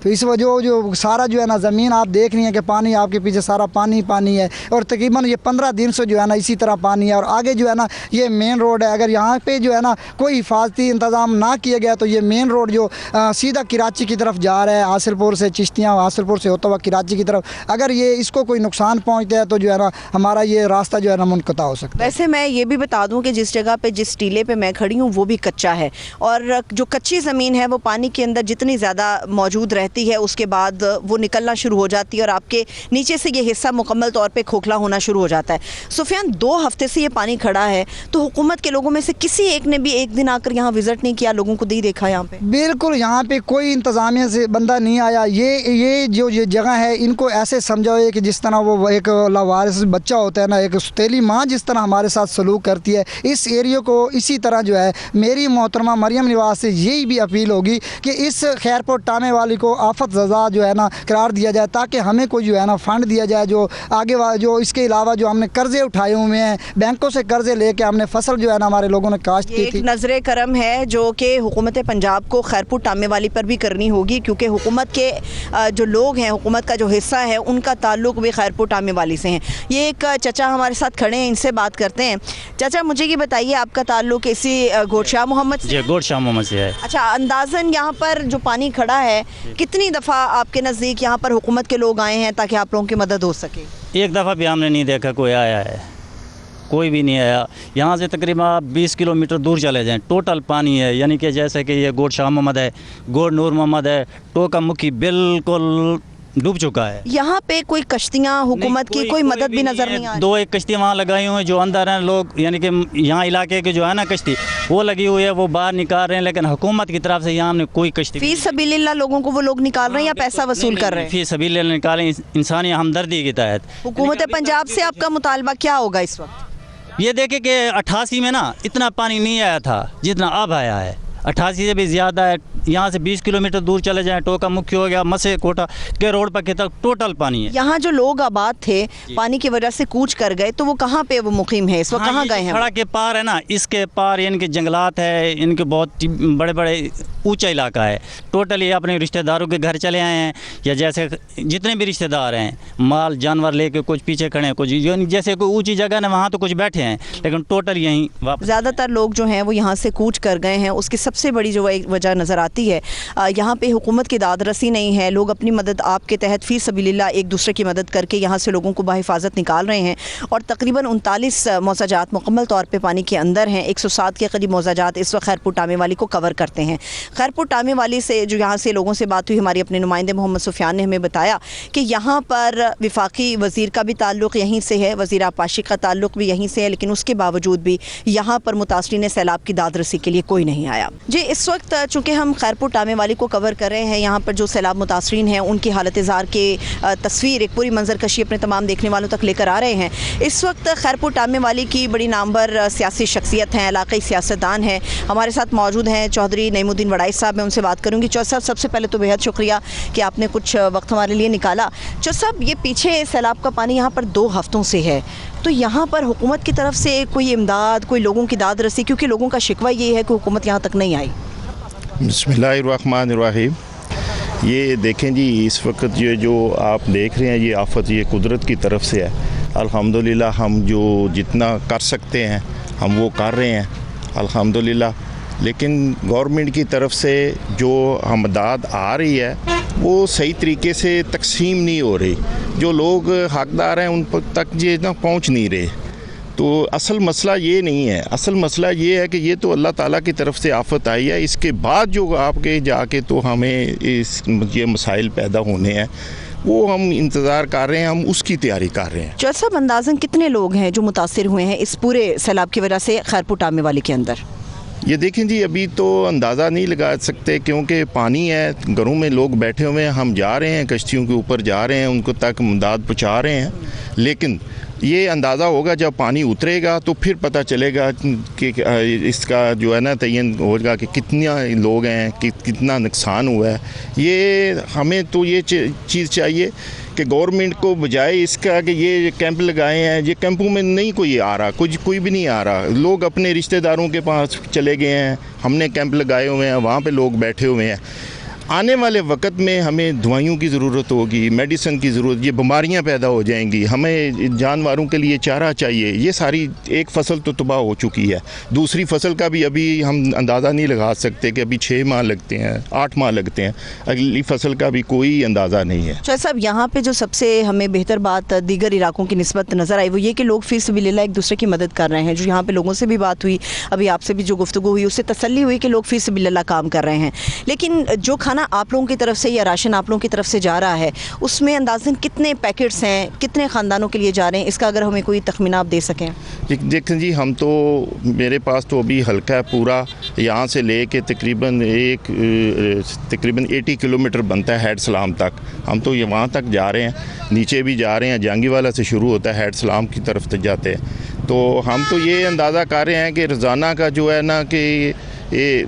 [SPEAKER 7] तो इस वजह जो सारा जो है ना ज़मीन आप देख रही हैं कि पानी आपके पीछे सारा पानी है, और तकरीबन ये 15 दिन से जो है ना इसी तरह पानी है। और आगे जो है ना ये मेन रोड है, अगर यहाँ पे जो है ना कोई हिफाजती इंतज़ाम ना किया गया तो ये मेन रोड जो सीधा कराची की तरफ जा रहा है, हासिलपुर से चिश्तियाँ, हासिलपुर से होता हुआ कराची की तरफ, अगर ये इसको कोई नुकसान पहुँचता है तो जो है ना हमारा ये रास्ता जो है ना मुनक़ता हो सकता है।
[SPEAKER 1] वैसे मैं ये भी बता दूँ कि जिस जगह पर जिस टीले पर मैं खड़ी हूँ वो भी कच्चा है, और जो कच्ची ज़मीन है वो पानी के अंदर जितनी ज़्यादा मौजूद रहती है उसके बाद वो निकलना शुरू हो जाती है और आपके नीचे से ये हिस्सा मुकम्मल तौर पे खोखला होना शुरू हो जाता है। सुफियान, 2 हफ्ते से ये पानी खड़ा है, तो हुकूमत के लोगों में से किसी एक ने भी एक दिन आकर यहाँ विजिट नहीं किया, लोगों को नहीं देखा यहाँ पे?
[SPEAKER 7] बिल्कुल, यहाँ पे कोई इंतज़ामिया से बंदा नहीं आया। ये जो ये जगह है इनको ऐसे समझाओ कि जिस तरह वो एक लावारिस बच्चा होता है ना, एक सौतेली माँ जिस तरह हमारे साथ सलूक करती है, इस एरिया को इसी तरह जो है मेरी मोहतरमा मरियम नवाज़ से यही भी अपील होगी कि इस खैरपुर टामे वाली को आफत ज़दा जो है ना करार दिया जाए, ताकि हमें कोई जो है ना फ़ंड दिया जाए जो आगे जो इसके अलावा जो हमने कर्ज़े उठाए हुए हैं, बैंकों से कर्ज़े लेके हमने फसल जो है ना हमारे लोगों ने काश्त की थी।
[SPEAKER 1] नज़रे करम है जो कि हुकूमत पंजाब को खैरपुर टामे वाली पर भी करनी होगी, क्योंकि हुकूमत के जो लोग हैं, हुकूमत का जो हिस्सा है उनका ताल्लुक भी खैरपुर टामे वाली से है। ये एक चाचा हमारे साथ खड़े हैं, इनसे बात करते हैं। चाचा, मुझे ये बताइए, आपका ताल्लुक इसी गोरशाह मोहम्मद से?
[SPEAKER 8] जी, गोरशाह मोहम्मद से है।
[SPEAKER 1] अच्छा, अंदाज़न यहाँ पर जो पानी खड़ा है कितनी दफ़ा आपके नज़दीक यहाँ पर हुकूमत के लोग आए हैं ताकि आप लोगों की मदद हो सके?
[SPEAKER 8] एक दफ़ा भी हमने नहीं देखा कोई आया है, कोई भी नहीं आया। यहाँ से तकरीबन 20 किलोमीटर दूर चले जाएं, टोटल पानी है। यानी कि जैसे कि ये गोर शाह मोहम्मद है, गोर नूर मोहम्मद है, टोका मुखी बिल्कुल डूब चुका है।
[SPEAKER 1] यहाँ पे कोई कश्तियाँ हुकूमत की कोई मदद भी नज़र नहीं आ रही?
[SPEAKER 8] 2-1 कश्तियाँ वहाँ लगाई हुई हैं, जो अंदर हैं लोग, यानी कि यहाँ इलाके के जो है ना कश्ती वो लगी हुई है, वो बाहर निकाल रहे हैं, लेकिन हुकूमत की तरफ से यहाँ हमने कोई कश्ती।
[SPEAKER 1] फी सबीलिल्लाह लोगों को वो लोग निकाल रहे हैं या पैसा वसूल कर रहे हैं?
[SPEAKER 8] फी सबीलिल्लाह निकालें, इंसानी हमदर्दी के तहत।
[SPEAKER 1] हुकूमत पंजाब से आपका मुतालबा क्या होगा इस वक्त?
[SPEAKER 8] ये देखे कि 88 में ना इतना पानी नहीं आया था जितना अब आया है, 88 से भी ज़्यादा है। यहाँ से 20 किलोमीटर दूर चले जाएं, टोका मुख्य हो गया, मसे कोटा के रोड पर तक टोटल पानी है।
[SPEAKER 1] यहाँ जो लोग आबाद थे पानी की वजह से कूच कर गए, तो वो कहाँ पे वो मुकीम है इस वक्त? कहाँ गए हैं?
[SPEAKER 8] सड़क के पार है ना, इसके पार इनके जंगलात है, इनके बहुत बड़े बड़े ऊंचा इलाका है। टोटल ये अपने रिश्तेदारों के घर चले आए हैं, या जैसे जितने भी रिश्तेदार हैं माल जानवर लेके कुछ पीछे खड़े हैं, कुछ जैसे कोई ऊँची जगह ना वहाँ तो कुछ बैठे हैं, लेकिन टोटल यहीं वापस।
[SPEAKER 1] ज़्यादातर लोग जो हैं वो यहाँ से कूच कर गए हैं। उसकी सबसे बड़ी जो वजह नज़र आती है, यहाँ पे हुकूमत की दादरसी नहीं है। लोग अपनी मदद आपके तहत फ़ी सबीलिल्लाह एक दूसरे की मदद करके यहाँ से लोगों को बाहिफाजत निकाल रहे हैं, और तकरीबन 39 मौजाजात मुकम्मल तौर पे पानी के अंदर हैं। 107 के करीब मौजाजात इस वक्त खैरपुर टामे वाली को कवर करते हैं। खैरपुर टामे वाली से जो यहाँ से लोगों से बात हुई, हमारे अपने नुमाइंदे मोहम्मद सुफियान ने हमें बताया कि यहाँ पर वफाकी वज़ीर का भी ताल्लुक़ यहीं से है, वज़ीर आपाशी का ताल्लुक़ भी यहीं से है, लेकिन उसके बावजूद भी यहाँ पर मुतासरीन सैलाब की दादरसी के लिए कोई नहीं आया। जी, इस वक्त चूँकि हम खैरपुर टामे वाली को कवर कर रहे हैं, यहाँ पर जो सैलाब मुतासरीन हैं उनकी हालत ज़ार के तस्वीर एक पूरी मंजर कशी अपने तमाम देखने वालों तक लेकर आ रहे हैं। इस वक्त खैरपुर टामे वाली की बड़ी नामवर सियासी शख्सियत हैं, इलाक़ाई सियासतदान हैं, हमारे साथ मौजूद हैं। चौधरी नईमुद्दीन वड़ाई साहब, मैं उनसे बात करूँगी। चौधरी साहब, सबसे पहले तो बेहद शुक्रिया कि आपने कुछ वक्त हमारे लिए निकाला। चौधरी साहब, ये पीछे सैलाब का पानी यहाँ पर 2 हफ्तों से है, तो यहाँ पर हुकूमत की तरफ से कोई इमदाद, कोई लोगों की दादरसी, क्योंकि लोगों का शिकवा ये है कि हुकूमत यहाँ तक नहीं आई?
[SPEAKER 9] बिस्मिल्लाहिर्रहमानिर्रहीम। ये देखें जी, इस वक्त ये जो आप देख रहे हैं ये आफत ये कुदरत की तरफ से है। अल्हम्दुलिल्लाह हम जो जितना कर सकते हैं हम वो कर रहे हैं अल्हम्दुलिल्लाह। लेकिन गवर्नमेंट की तरफ से जो हमदाद आ रही है वो सही तरीके से तकसीम नहीं हो रही। जो लोग हकदार हैं उन तक ये ना पहुँच नहीं रहे। तो असल मसला ये नहीं है, असल मसला ये है कि ये तो अल्लाह ताला की तरफ से आफत आई है। इसके बाद जो आपके जाके तो हमें ये मसाइल पैदा होने हैं वो हम इंतज़ार कर रहे हैं, हम उसकी तैयारी कर रहे हैं।
[SPEAKER 1] जज साहब, अंदाज़न कितने लोग हैं जो मुतासिर हुए हैं इस पूरे सैलाब की वजह से खैरपुर टामे वाली के अंदर?
[SPEAKER 9] ये देखें जी, अभी तो अंदाज़ा नहीं लगा सकते क्योंकि पानी है, घरों में लोग बैठे हुए हैं। हम जा रहे हैं, कश्तियों के ऊपर जा रहे हैं, उनको तक इमदाद पहुँचा रहे हैं। लेकिन ये अंदाज़ा होगा जब पानी उतरेगा तो फिर पता चलेगा कि इसका जो है ना तयन होगा कि कितना लोग हैं, कितना नुकसान हुआ है। ये हमें तो ये चीज़ चाहिए कि गवर्नमेंट को बजाय इसका कि ये कैंप लगाए हैं, ये कैंपों में नहीं कोई आ रहा, कोई भी नहीं आ रहा। लोग अपने रिश्तेदारों के पास चले गए हैं, हमने कैंप लगाए हुए हैं, वहाँ पे लोग बैठे हुए हैं। आने वाले वक्त में हमें दवाइयों की ज़रूरत होगी, मेडिसिन की ज़रूरत, ये बीमारियां पैदा हो जाएंगी। हमें जानवरों के लिए चारा चाहिए। ये सारी एक फ़सल तो तबाह हो चुकी है, दूसरी फ़सल का भी अभी हम अंदाज़ा नहीं लगा सकते कि अभी 6 माह लगते हैं, 8 माह लगते हैं, अगली फ़सल का भी कोई अंदाज़ा नहीं है।
[SPEAKER 1] शायद साहब, यहाँ पे जो सबसे हमें बेहतर बात दीगर इलाकों की निस्बत नज़र आई वो ये कि लोग फ़ी सबिलिल्लाह एक दूसरे की मदद कर रहे हैं। जो यहाँ पे लोगों से भी बात हुई, अभी आपसे भी जो गुफ्तगू हुई, उससे तसल्ली हुई कि लोग फ़ी सबिलिल्लाह काम कर रहे हैं। लेकिन जो खाना आप लोगों की तरफ से या राशन आप लोगों की तरफ से जा रहा है उसमें अंदाज़न कितने पैकेट्स हैं, कितने ख़ानदानों के लिए जा रहे हैं, इसका अगर हमें कोई तखमीना आप दे सकें।
[SPEAKER 9] देखें जी, हम तो मेरे पास तो अभी हल्का है पूरा, यहाँ से ले के तकरीबन 80 किलोमीटर बनता है हेड सलाम तक। हम तो ये वहाँ तक जा रहे हैं, नीचे भी जा रहे हैं, जांगीवाला से शुरू होता है, हेड सलाम की तरफ तक जाते हैं। तो हम तो ये अंदाज़ा कर रहे हैं कि रोज़ाना का जो है ना कि ये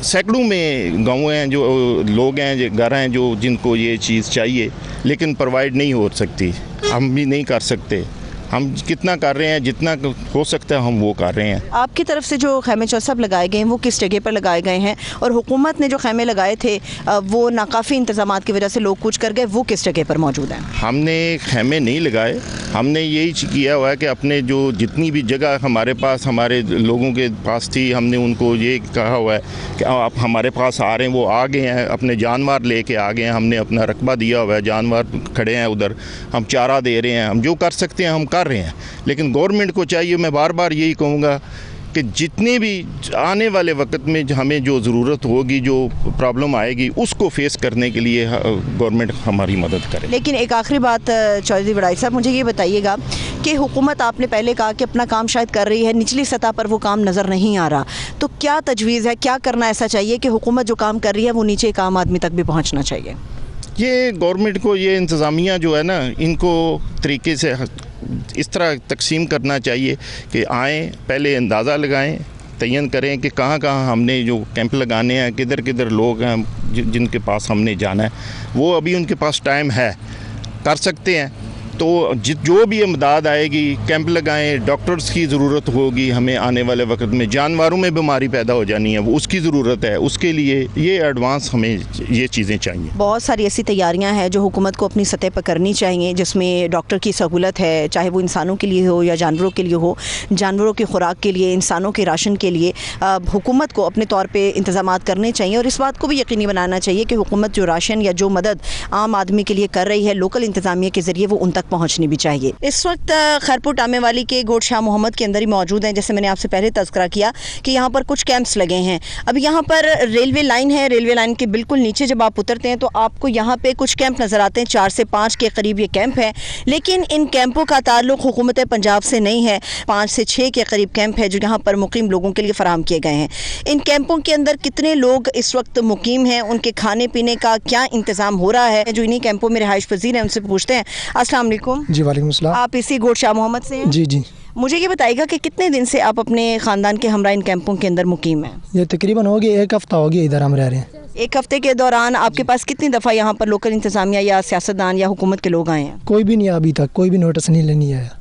[SPEAKER 9] सैकड़ों में गाँव हैं, जो लोग हैं, जो घर हैं, जो जिनको ये चीज़ चाहिए लेकिन प्रोवाइड नहीं हो सकती। हम भी नहीं कर सकते। हम कितना कर रहे हैं, जितना हो सकता है हम वो कर रहे हैं।
[SPEAKER 1] आपकी तरफ से जो खैमे सब लगाए गए हैं वो किस जगह पर लगाए गए हैं, और हुकूमत ने जो खैमे लगाए थे वो नाकाफ़ी इंतजाम की वजह से लोग कूच कर गए, वो किस जगह पर मौजूद हैं? हमने
[SPEAKER 9] खैमे नहीं लगाए, हमने यही किया हुआ है कि अपने जो जितनी भी जगह हमारे पास, हमारे लोगों के पास थी, हमने उनको ये कहा हुआ है कि आप हमारे पास आ रहे हैं, वो आ गए हैं, अपने जानवर लेके आ गए हैं। हमने अपना रकबा दिया हुआ है, जानवर खड़े हैं उधर, हम चारा दे रहे हैं, हम जो कर सकते हैं हम कर रहे हैं। लेकिन गवर्नमेंट को चाहिए, मैं बार बार यही कहूँगा कि जितने भी आने वाले वक्त में हमें जो ज़रूरत होगी, जो प्रॉब्लम आएगी, उसको फेस करने के लिए गवर्नमेंट हमारी मदद करे।
[SPEAKER 1] लेकिन एक आखिरी बात चौधरी वड़ाई साहब, मुझे ये बताइएगा कि हुकूमत, आपने पहले कहा कि अपना काम शायद कर रही है, निचली सतह पर वो काम नज़र नहीं आ रहा, तो क्या तजवीज़ है, क्या करना ऐसा चाहिए कि हुकूमत जो काम कर रही है वो नीचे एक आम आदमी तक भी पहुँचना चाहिए?
[SPEAKER 9] ये गवर्नमेंट को, ये इंतज़ामिया जो है ना, इनको तरीके से इस तरह तकसीम करना चाहिए कि आएँ, पहले अंदाज़ा लगाएं, तयन करें कि कहाँ कहाँ हमने जो कैंप लगाने हैं, किधर किधर लोग हैं जिनके पास हमने जाना है, वो अभी उनके पास टाइम है, कर सकते हैं। तो जो भी इमदाद आएगी, कैंप लगाएं, डॉक्टर्स की ज़रूरत होगी हमें आने वाले वक्त में, जानवरों में बीमारी पैदा हो जानी है, वो उसकी ज़रूरत है, उसके लिए ये एडवांस हमें ये चीज़ें चाहिए।
[SPEAKER 1] बहुत सारी ऐसी तैयारियां हैं जो हुकूमत को अपनी सतह पर करनी चाहिए, जिसमें डॉक्टर की सहूलत है, चाहे वो इंसानों के लिए हो या जानवरों के लिए हो, जानवरों की खुराक के लिए, इंसानों के राशन के लिए हुकूमत को अपने तौर पर इंतजाम करने चाहिए। और इस बात को भी यकीनी बनाना चाहिए कि हुकूमत जो राशन या जो मदद आम आदमी के लिए कर रही है, लोकल इंतजामिया के ज़रिए वो उन तक पहुंचनी भी चाहिए। इस वक्त खैरपुर टामे वाली के गोट शाह मोहम्मद के अंदर ही मौजूद हैं। जैसे मैंने आपसे पहले तज़किरा किया कि यहाँ पर कुछ कैंप्स लगे हैं। अब यहाँ पर रेलवे लाइन है, रेलवे लाइन के बिल्कुल नीचे जब आप उतरते हैं तो आपको यहाँ पे कुछ कैंप नज़र आते हैं, 4 से 5 के करीब ये कैंप है। लेकिन इन कैंपों का ताल्लुक हुकूमत पंजाब से नहीं है। 5 से 6 के करीब कैंप है जो यहाँ पर मुकीम लोगों के लिए फराहम किए गए हैं। इन कैंपों के अंदर कितने लोग इस वक्त मुकीम हैं, उनके खाने पीने का क्या इंतज़ाम हो रहा है, जो इन्हीं कैंपों में रिहाइश पजीर हैं, उनसे पूछते हैं। अस्सलाम वालेकुम।
[SPEAKER 7] जी वालेकुम सलाम।
[SPEAKER 1] आप इसी गोट शाह मोहम्मद से हैं?
[SPEAKER 7] जी जी।
[SPEAKER 1] मुझे ये बताइएगा कि कितने दिन से आप अपने ख़ानदान के हमरा इन कैंपों के अंदर मुकीम हैं?
[SPEAKER 7] ये तकरीबन हो गया 1 हफ़्ता हो गया इधर हम रह रहे हैं।
[SPEAKER 1] 1 हफ्ते के दौरान आपके पास कितनी दफ़ा यहाँ पर लोकल इंतज़ामिया या सियासतदान या हुकूमत के लोग आए हैं?
[SPEAKER 7] कोई भी नहीं, अभी तक कोई भी नोटिस नहीं लेनी आया।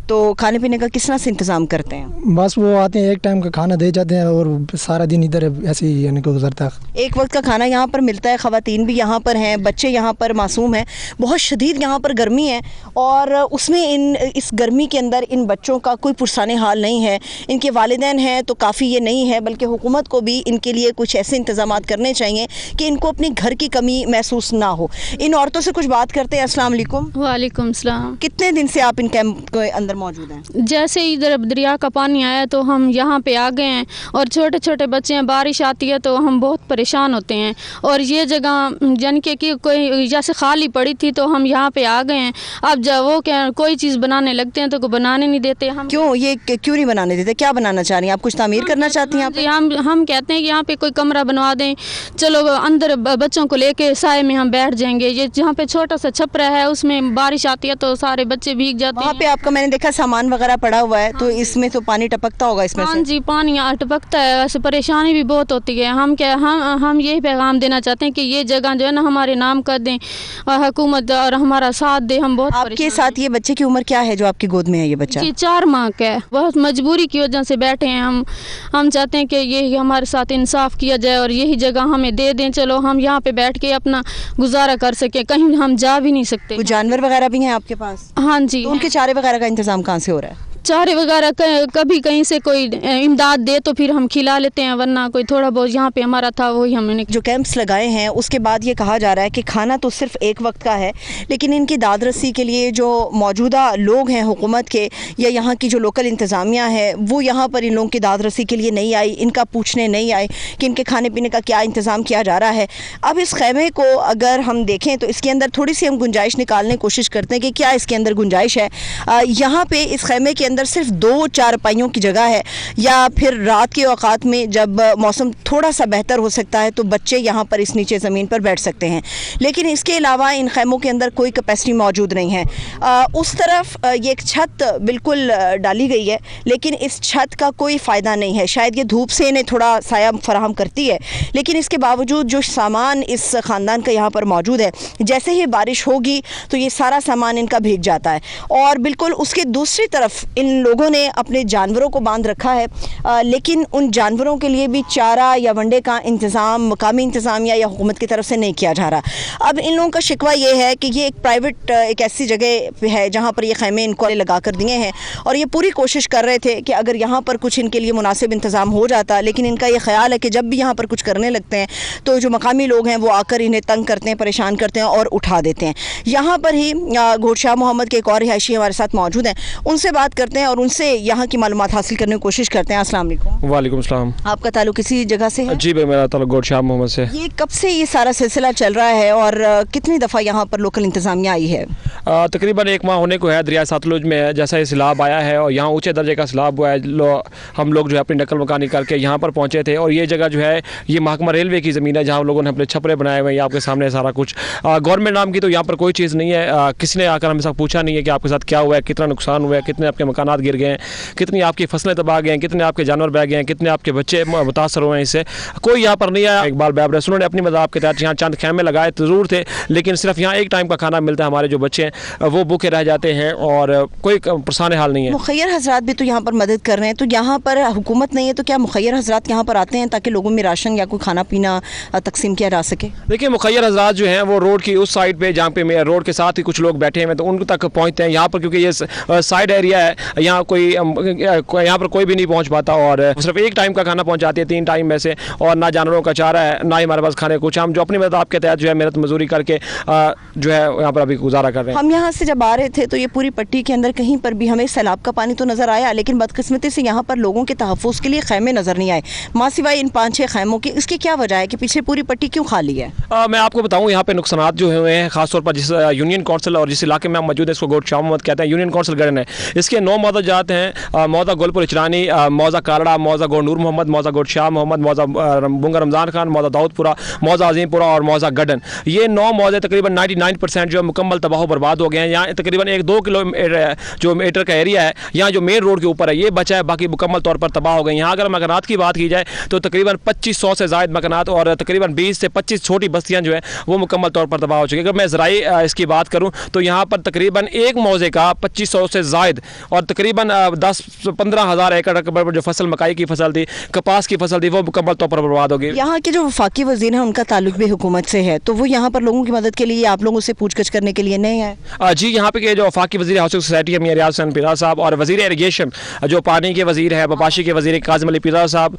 [SPEAKER 1] तो खाने पीने का किस तरह से इंतज़ाम करते हैं?
[SPEAKER 7] बस वो आते हैं, एक टाइम का खाना दे जाते हैं और सारा दिन इधर ऐसे ही यानी कि गुजरता है।
[SPEAKER 1] एक वक्त का खाना यहाँ पर मिलता है, ख़वातीन भी यहाँ पर हैं, बच्चे यहाँ पर मासूम हैं, बहुत शदीद यहाँ पर गर्मी है और उसमें इस गर्मी के अंदर इन बच्चों का कोई पुरसाने हाल नहीं है। इनके वालिदैन हैं तो काफ़ी ये नहीं है, बल्कि हुकूमत को भी इनके लिए कुछ ऐसे इंतज़ामात करने चाहिए कि इनको अपने घर की कमी महसूस ना हो। इन औरतों से कुछ बात करते हैं। अस्सलाम वालेकुम।
[SPEAKER 5] वालेकुम सलाम।
[SPEAKER 1] कितने दिन से आप इन कैंप के अंदर मौजूद हैं?
[SPEAKER 5] जैसे इधर दरिया का पानी आया तो हम यहाँ पे आ गए हैं और छोटे छोटे बच्चे हैं, बारिश आती है तो हम बहुत परेशान होते हैं और ये जगह यानी कि कोई जैसे खाली पड़ी थी तो हम यहाँ पे आ गए हैं। अब जब वो क्या कोई चीज़ बनाने लगते हैं तो कोई बनाने नहीं देते। हम
[SPEAKER 1] क्यों नहीं बनाने देते? क्या बनाना चाह रही हैं आप? कुछ तामीर करना चाहती हैं आप?
[SPEAKER 5] हम कहते हैं कि यहाँ पे कोई कमरा बनवा दें, चलो अंदर बच्चों को लेके साए में हम बैठ जाएंगे। ये जहाँ पे छोटा सा छपरा है उसमें बारिश आती है तो सारे बच्चे भीग जाते हैं।
[SPEAKER 1] वहाँ पे आपका मैंने देखा सामान वगैरह पड़ा हुआ है, तो इसमें तो पानी टपकता होगा इसमें से?
[SPEAKER 5] हाँ जी, पानी टपकता है, वैसे परेशानी भी बहुत होती है। हम यही पैगाम देना चाहते हैं कि ये जगह जो है ना हमारे नाम कर दें और हुकूमत और हमारा साथ दे। हम बहुत
[SPEAKER 1] आपके साथ ये बच्चे की उम्र क्या है जो आपकी गोद में है ये बच्चा?
[SPEAKER 5] जी 4 माह का है, बहुत मजबूरी की वजह से बैठे हैं। हम चाहते हैं कि यही हमारे साथ इंसाफ किया जाए और यही जगह हमें दे दें, चलो हम यहाँ पे बैठ के अपना गुजारा कर सकें, कहीं हम जा भी नहीं सकते।
[SPEAKER 1] कुछ जानवर वगैरह भी हैं आपके पास?
[SPEAKER 5] हाँ जी।
[SPEAKER 1] तो उनके चारे वगैरह का इंतजाम कहाँ से हो रहा है?
[SPEAKER 5] चारे वगैरह कभी कहीं से कोई इमदाद दे तो फिर हम खिला लेते हैं, वरना कोई थोड़ा बहुत यहाँ पे हमारा था वही हमने।
[SPEAKER 1] जो कैंप्स लगाए हैं उसके बाद ये कहा जा रहा है कि खाना तो सिर्फ एक वक्त का है, लेकिन इनकी दाद रसी के लिए जो मौजूदा लोग हैं हुकूमत के या यहाँ की जो लोकल इंतज़ामिया है वो यहाँ पर इन लोगों की दाद रसी के लिए नहीं आई, इनका पूछने नहीं आए कि इनके खाने पीने का क्या इंतज़ाम किया जा रहा है। अब इस खैमे को अगर हम देखें तो इसके अंदर थोड़ी सी हम गुंजाइश निकालने की कोशिश करते हैं कि क्या इसके अंदर गुंजाइश है। यहाँ पे इस खैमे के अंदर सिर्फ 2 चारपाइयों की जगह है, या फिर रात के औकात में जब मौसम थोड़ा सा बेहतर हो सकता है तो बच्चे यहाँ पर इस नीचे ज़मीन पर बैठ सकते हैं, लेकिन इसके अलावा इन खैमों के अंदर कोई कैपेसिटी मौजूद नहीं है। उस तरफ ये एक छत बिल्कुल डाली गई है, लेकिन इस छत का कोई फ़ायदा नहीं है। शायद ये धूप से इन्हें थोड़ा साया फराहम करती है, लेकिन इसके बावजूद जो सामान इस ख़ानदान का यहाँ पर मौजूद है, जैसे ही बारिश होगी तो ये सारा सामान इनका भीग जाता है। और बिल्कुल उसके दूसरी तरफ इन लोगों ने अपने जानवरों को बांध रखा है, लेकिन उन जानवरों के लिए भी चारा या वंडे का इंतज़ाम मकामी इंतज़ामिया या हुकूमत की तरफ से नहीं किया जा रहा। अब इन लोगों का शिकवा ये है कि ये एक प्राइवेट एक ऐसी जगह है जहाँ पर ये खैमे इनको लगा कर दिए हैं और ये पूरी कोशिश कर रहे थे कि अगर यहाँ पर कुछ इनके लिए मुनासिब इंतज़ाम हो जाता, लेकिन इनका ये ख्याल है कि जब भी यहाँ पर कुछ करने लगते हैं तो जो मकामी लोग हैं वो आकर इन्हें तंग करते हैं, परेशान करते हैं और उठा देते हैं। यहाँ पर ही घोड़शाह मोहम्मद के एक और रिहायशी हमारे साथ मौजूद हैं, उनसे बात करते हैं और उनसे यहाँ की मालूमात हासिल करने की कोशिश करते हैं। अस्सलाम वालेकुम।
[SPEAKER 10] वालेकुम सलाम।
[SPEAKER 1] आपका ताल्लुक इसी जगह से है?
[SPEAKER 10] जी भाई, मेरा ताल्लुक घोड़शाह मोहम्मद से।
[SPEAKER 1] ये कब से ये सारा सिलसिला चल रहा है और कितनी दफ़ा यहाँ पर लोकल इंतज़ामिया आई है?
[SPEAKER 10] तकरीबन 1 माह होने को है। दरिया सतलुज में जैसा ये सैलाब आया है और यहाँ ऊंचे दर्जे का सैलाब हुआ है, हम लोग जो है अपनी नकल मकानी करके यहाँ पर पहुँचे थे और ये जगह जो है ये महकमा रेलवे की ज़मीन है जहाँ लोगों ने अपने छपरे बनाए हुए हैं। आपके सामने सारा कुछ गवर्नमेंट नाम की तो यहाँ पर कोई चीज़ नहीं है। किसी ने आकर हमें पूछा नहीं है कि आपके साथ क्या हुआ है, कितना नुकसान हुआ है, कितने आपके मकानात गिर गए हैं, कितनी आपकी फसलें तबाह गए हैं, कितने आपके जानवर बह गए हैं, कितने आपके बच्चे मुतासर हुए हैं इससे, कोई यहाँ पर नहीं आया। इकबाल बैब रसूल ने अपनी मदाद के तहत यहाँ चंद खैमे लगाए ज़रूर थे, लेकिन सिर्फ यहाँ एक टाइम का खाना मिलता है। हमारे जो बच्चे हैं वो भूखे रह जाते हैं और कोई परेशान हाल नहीं है।
[SPEAKER 1] मुखैर हजरात भी तो यहाँ पर मदद कर रहे हैं, तो यहाँ पर हुकूमत नहीं है तो क्या मुखैर हजरात यहाँ पर आते हैं ताकि लोगों में राशन या कोई खाना पीना तकसीम किया जा सके?
[SPEAKER 10] देखिए, मुखैर हजरात जो हैं वो रोड की उस साइड पे जहाँ पे रोड के साथ ही कुछ लोग बैठे हैं तो उन तक पहुँचते हैं। यहाँ पर क्योंकि ये साइड एरिया है, यहाँ यहाँ पर कोई भी नहीं पहुँच पाता और सिर्फ एक टाइम का खाना पहुँचाती है, 3 टाइम में से, और ना जानवरों का चारा है ना ही हमारे पास खाने कुछ। हम जो अपनी मदद आपके तहत जो है मेहनत मजदूरी करके जो है यहाँ पर अभी गुजारा कर रहे हैं।
[SPEAKER 1] हम यहाँ से जब आ रहे थे तो ये पूरी पट्टी के अंदर कहीं पर भी हमें सैलाब का पानी तो नज़र आया, लेकिन बदकिस्मती से यहाँ पर लोगों के तहफ़्फ़ुज़ के लिए खैमे नज़र नहीं आए, माँ सिवाय इन 5-6 खैमों की। इसकी क्या वजह है कि पीछे पूरी पट्टी क्यों खाली है?
[SPEAKER 10] मैं आपको बताऊँ, यहाँ पे नुकसान जो हुए हैं खासतौर पर जिस यूनियन काउंसिल और जिस इलाके में हम मौजूद है इसको घोड़शाह मोहम्मद कहते हैं, यूनियन काउंसिल गढ़न है। इसके 9 मौजा जात हैं, मौजा गोलपुर इचरानी, मौजा कालड़ा, मौजा गोड़ नूर मोहम्मद, मौजा घोड़शाह मोहम्मद, मौजा बुंगा रमज़ान खान, मौजा दाऊदपुरा, मौजा अजीमपुरा और मौजा गढ़न। ये 9 मौजे तकरीबन 99% जो मुकम्मल तबाह बर्बाद हो गए हैं। यहाँ तकरीबन 1-2 किलोमीटर जो मीटर का एरिया है, यहाँ जो मेन रोड के ऊपर है ये बचा है, बाकी मुकम्मल तौर पर तबाह हो गए। यहाँ अगर मकानात की बात की जाए तो तकरीबन 2500 से ज़ायद मकानात और तकरीबन 20 से 25 छोटी बस्तियाँ जो है वो मुकम्मल तौर पर तबाह हो चुकी है। अगर मैं ज़राई इसकी बात करूँ तो यहाँ पर तकरीबन एक मौजे का 2500 से ज़ायद और तकरीबन 10-15 हज़ार एकड़ पर जो फसल, मकाई की फसल थी, कपास की फसल थी, वो मुकम्मल तौर पर बर्बाद हो गई।
[SPEAKER 1] यहाँ के जो वफाकी वज़ीर हैं उनका ताल्लुक भी हुकूमत से है, तो वो यहाँ पर लोगों की मदद के लिए आप लोगों से पूछगछ करने के लिए नहीं आए?
[SPEAKER 10] जी, यहाँ पे के जो वफाकी वज़ीर हाउसिंग सोसाइटी है मियां रियाज हुसैन पीरा साहब, और वज़ीर इरिगेशन जो पानी के वज़ीर है, बपाशी के वज़ीर काज़िम अली पीरा साहब,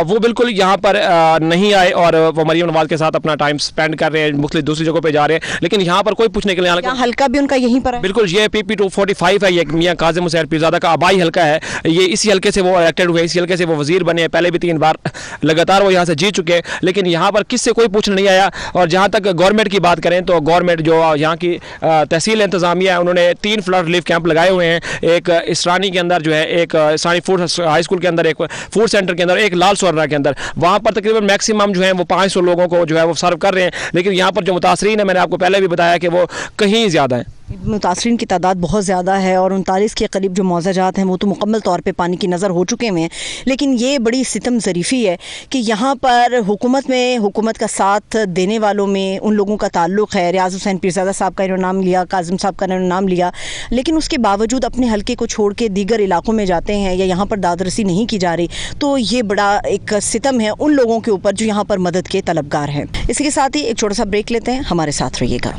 [SPEAKER 10] वो बिल्कुल यहाँ पर नहीं आए और वो मरीम नवाज के साथ अपना टाइम स्पेंड कर रहे हैं, मुख्तलिफ दूसरी जगहों पे जा रहे हैं, लेकिन यहाँ पर कोई पूछने के लिए
[SPEAKER 1] हल्का भी उनका यहीं पर है।
[SPEAKER 10] बिल्कुल, ये PP 245 है, ये मियां काज़िम हुसैन पीरज़ादा का आबाई हल्का है। ये इसी हल्के से वो इलेक्टेड हुए, इसी हल्के से वो वज़ीर बने, पहले भी 3 बार लगातार वो यहाँ से जीत चुके हैं, लेकिन यहाँ पर किससे कोई पूछने नहीं आया। और जहाँ तक गवर्नमेंट की बात करें तो गवर्नमेंट जो यहाँ की तहसील इंतज़ामिया है, उन्होंने 3 फ्लड रिलीफ कैंप लगाए हुए हैं, एक इसरानी के अंदर जो है, एक इसरानी फूड हाई स्कूल के अंदर, एक फूड सेंटर के अंदर, एक लाल सोरना के अंदर। वहाँ पर तकरीबन मैक्सिमम जो है वो 500 लोगों को जो है वो सर्व कर रहे हैं, लेकिन यहाँ पर जो मुतासरीन है, मैंने आपको पहले भी बताया कि वो कहीं ज़्यादा है।
[SPEAKER 1] मुतासरीन की तादाद बहुत ज़्यादा है और 39 के करीब जो मौज़ाजात हैं वो तो मुकम्मल तौर पे पानी की नज़र हो चुके हैं, लेकिन ये बड़ी सितम ज़रीफ़ी है कि यहाँ पर हुकूमत में, हुकूमत का साथ देने वालों में उन लोगों का ताल्लुक़ है। रियाज हुसैन पीरज़ादा साहब का इन्होंने नाम लिया, काज़िम साहब का इन्होंने नाम लिया, लेकिन उसके बावजूद अपने हल्के को छोड़ के दीगर इलाकों में जाते हैं या यहाँ पर दादरसी नहीं की जा रही, तो ये बड़ा एक सितम है उन लोगों के ऊपर जो यहाँ पर मदद के तलबगार हैं। इसी के साथ ही एक छोटा सा ब्रेक लेते हैं, हमारे साथ रहिएगा।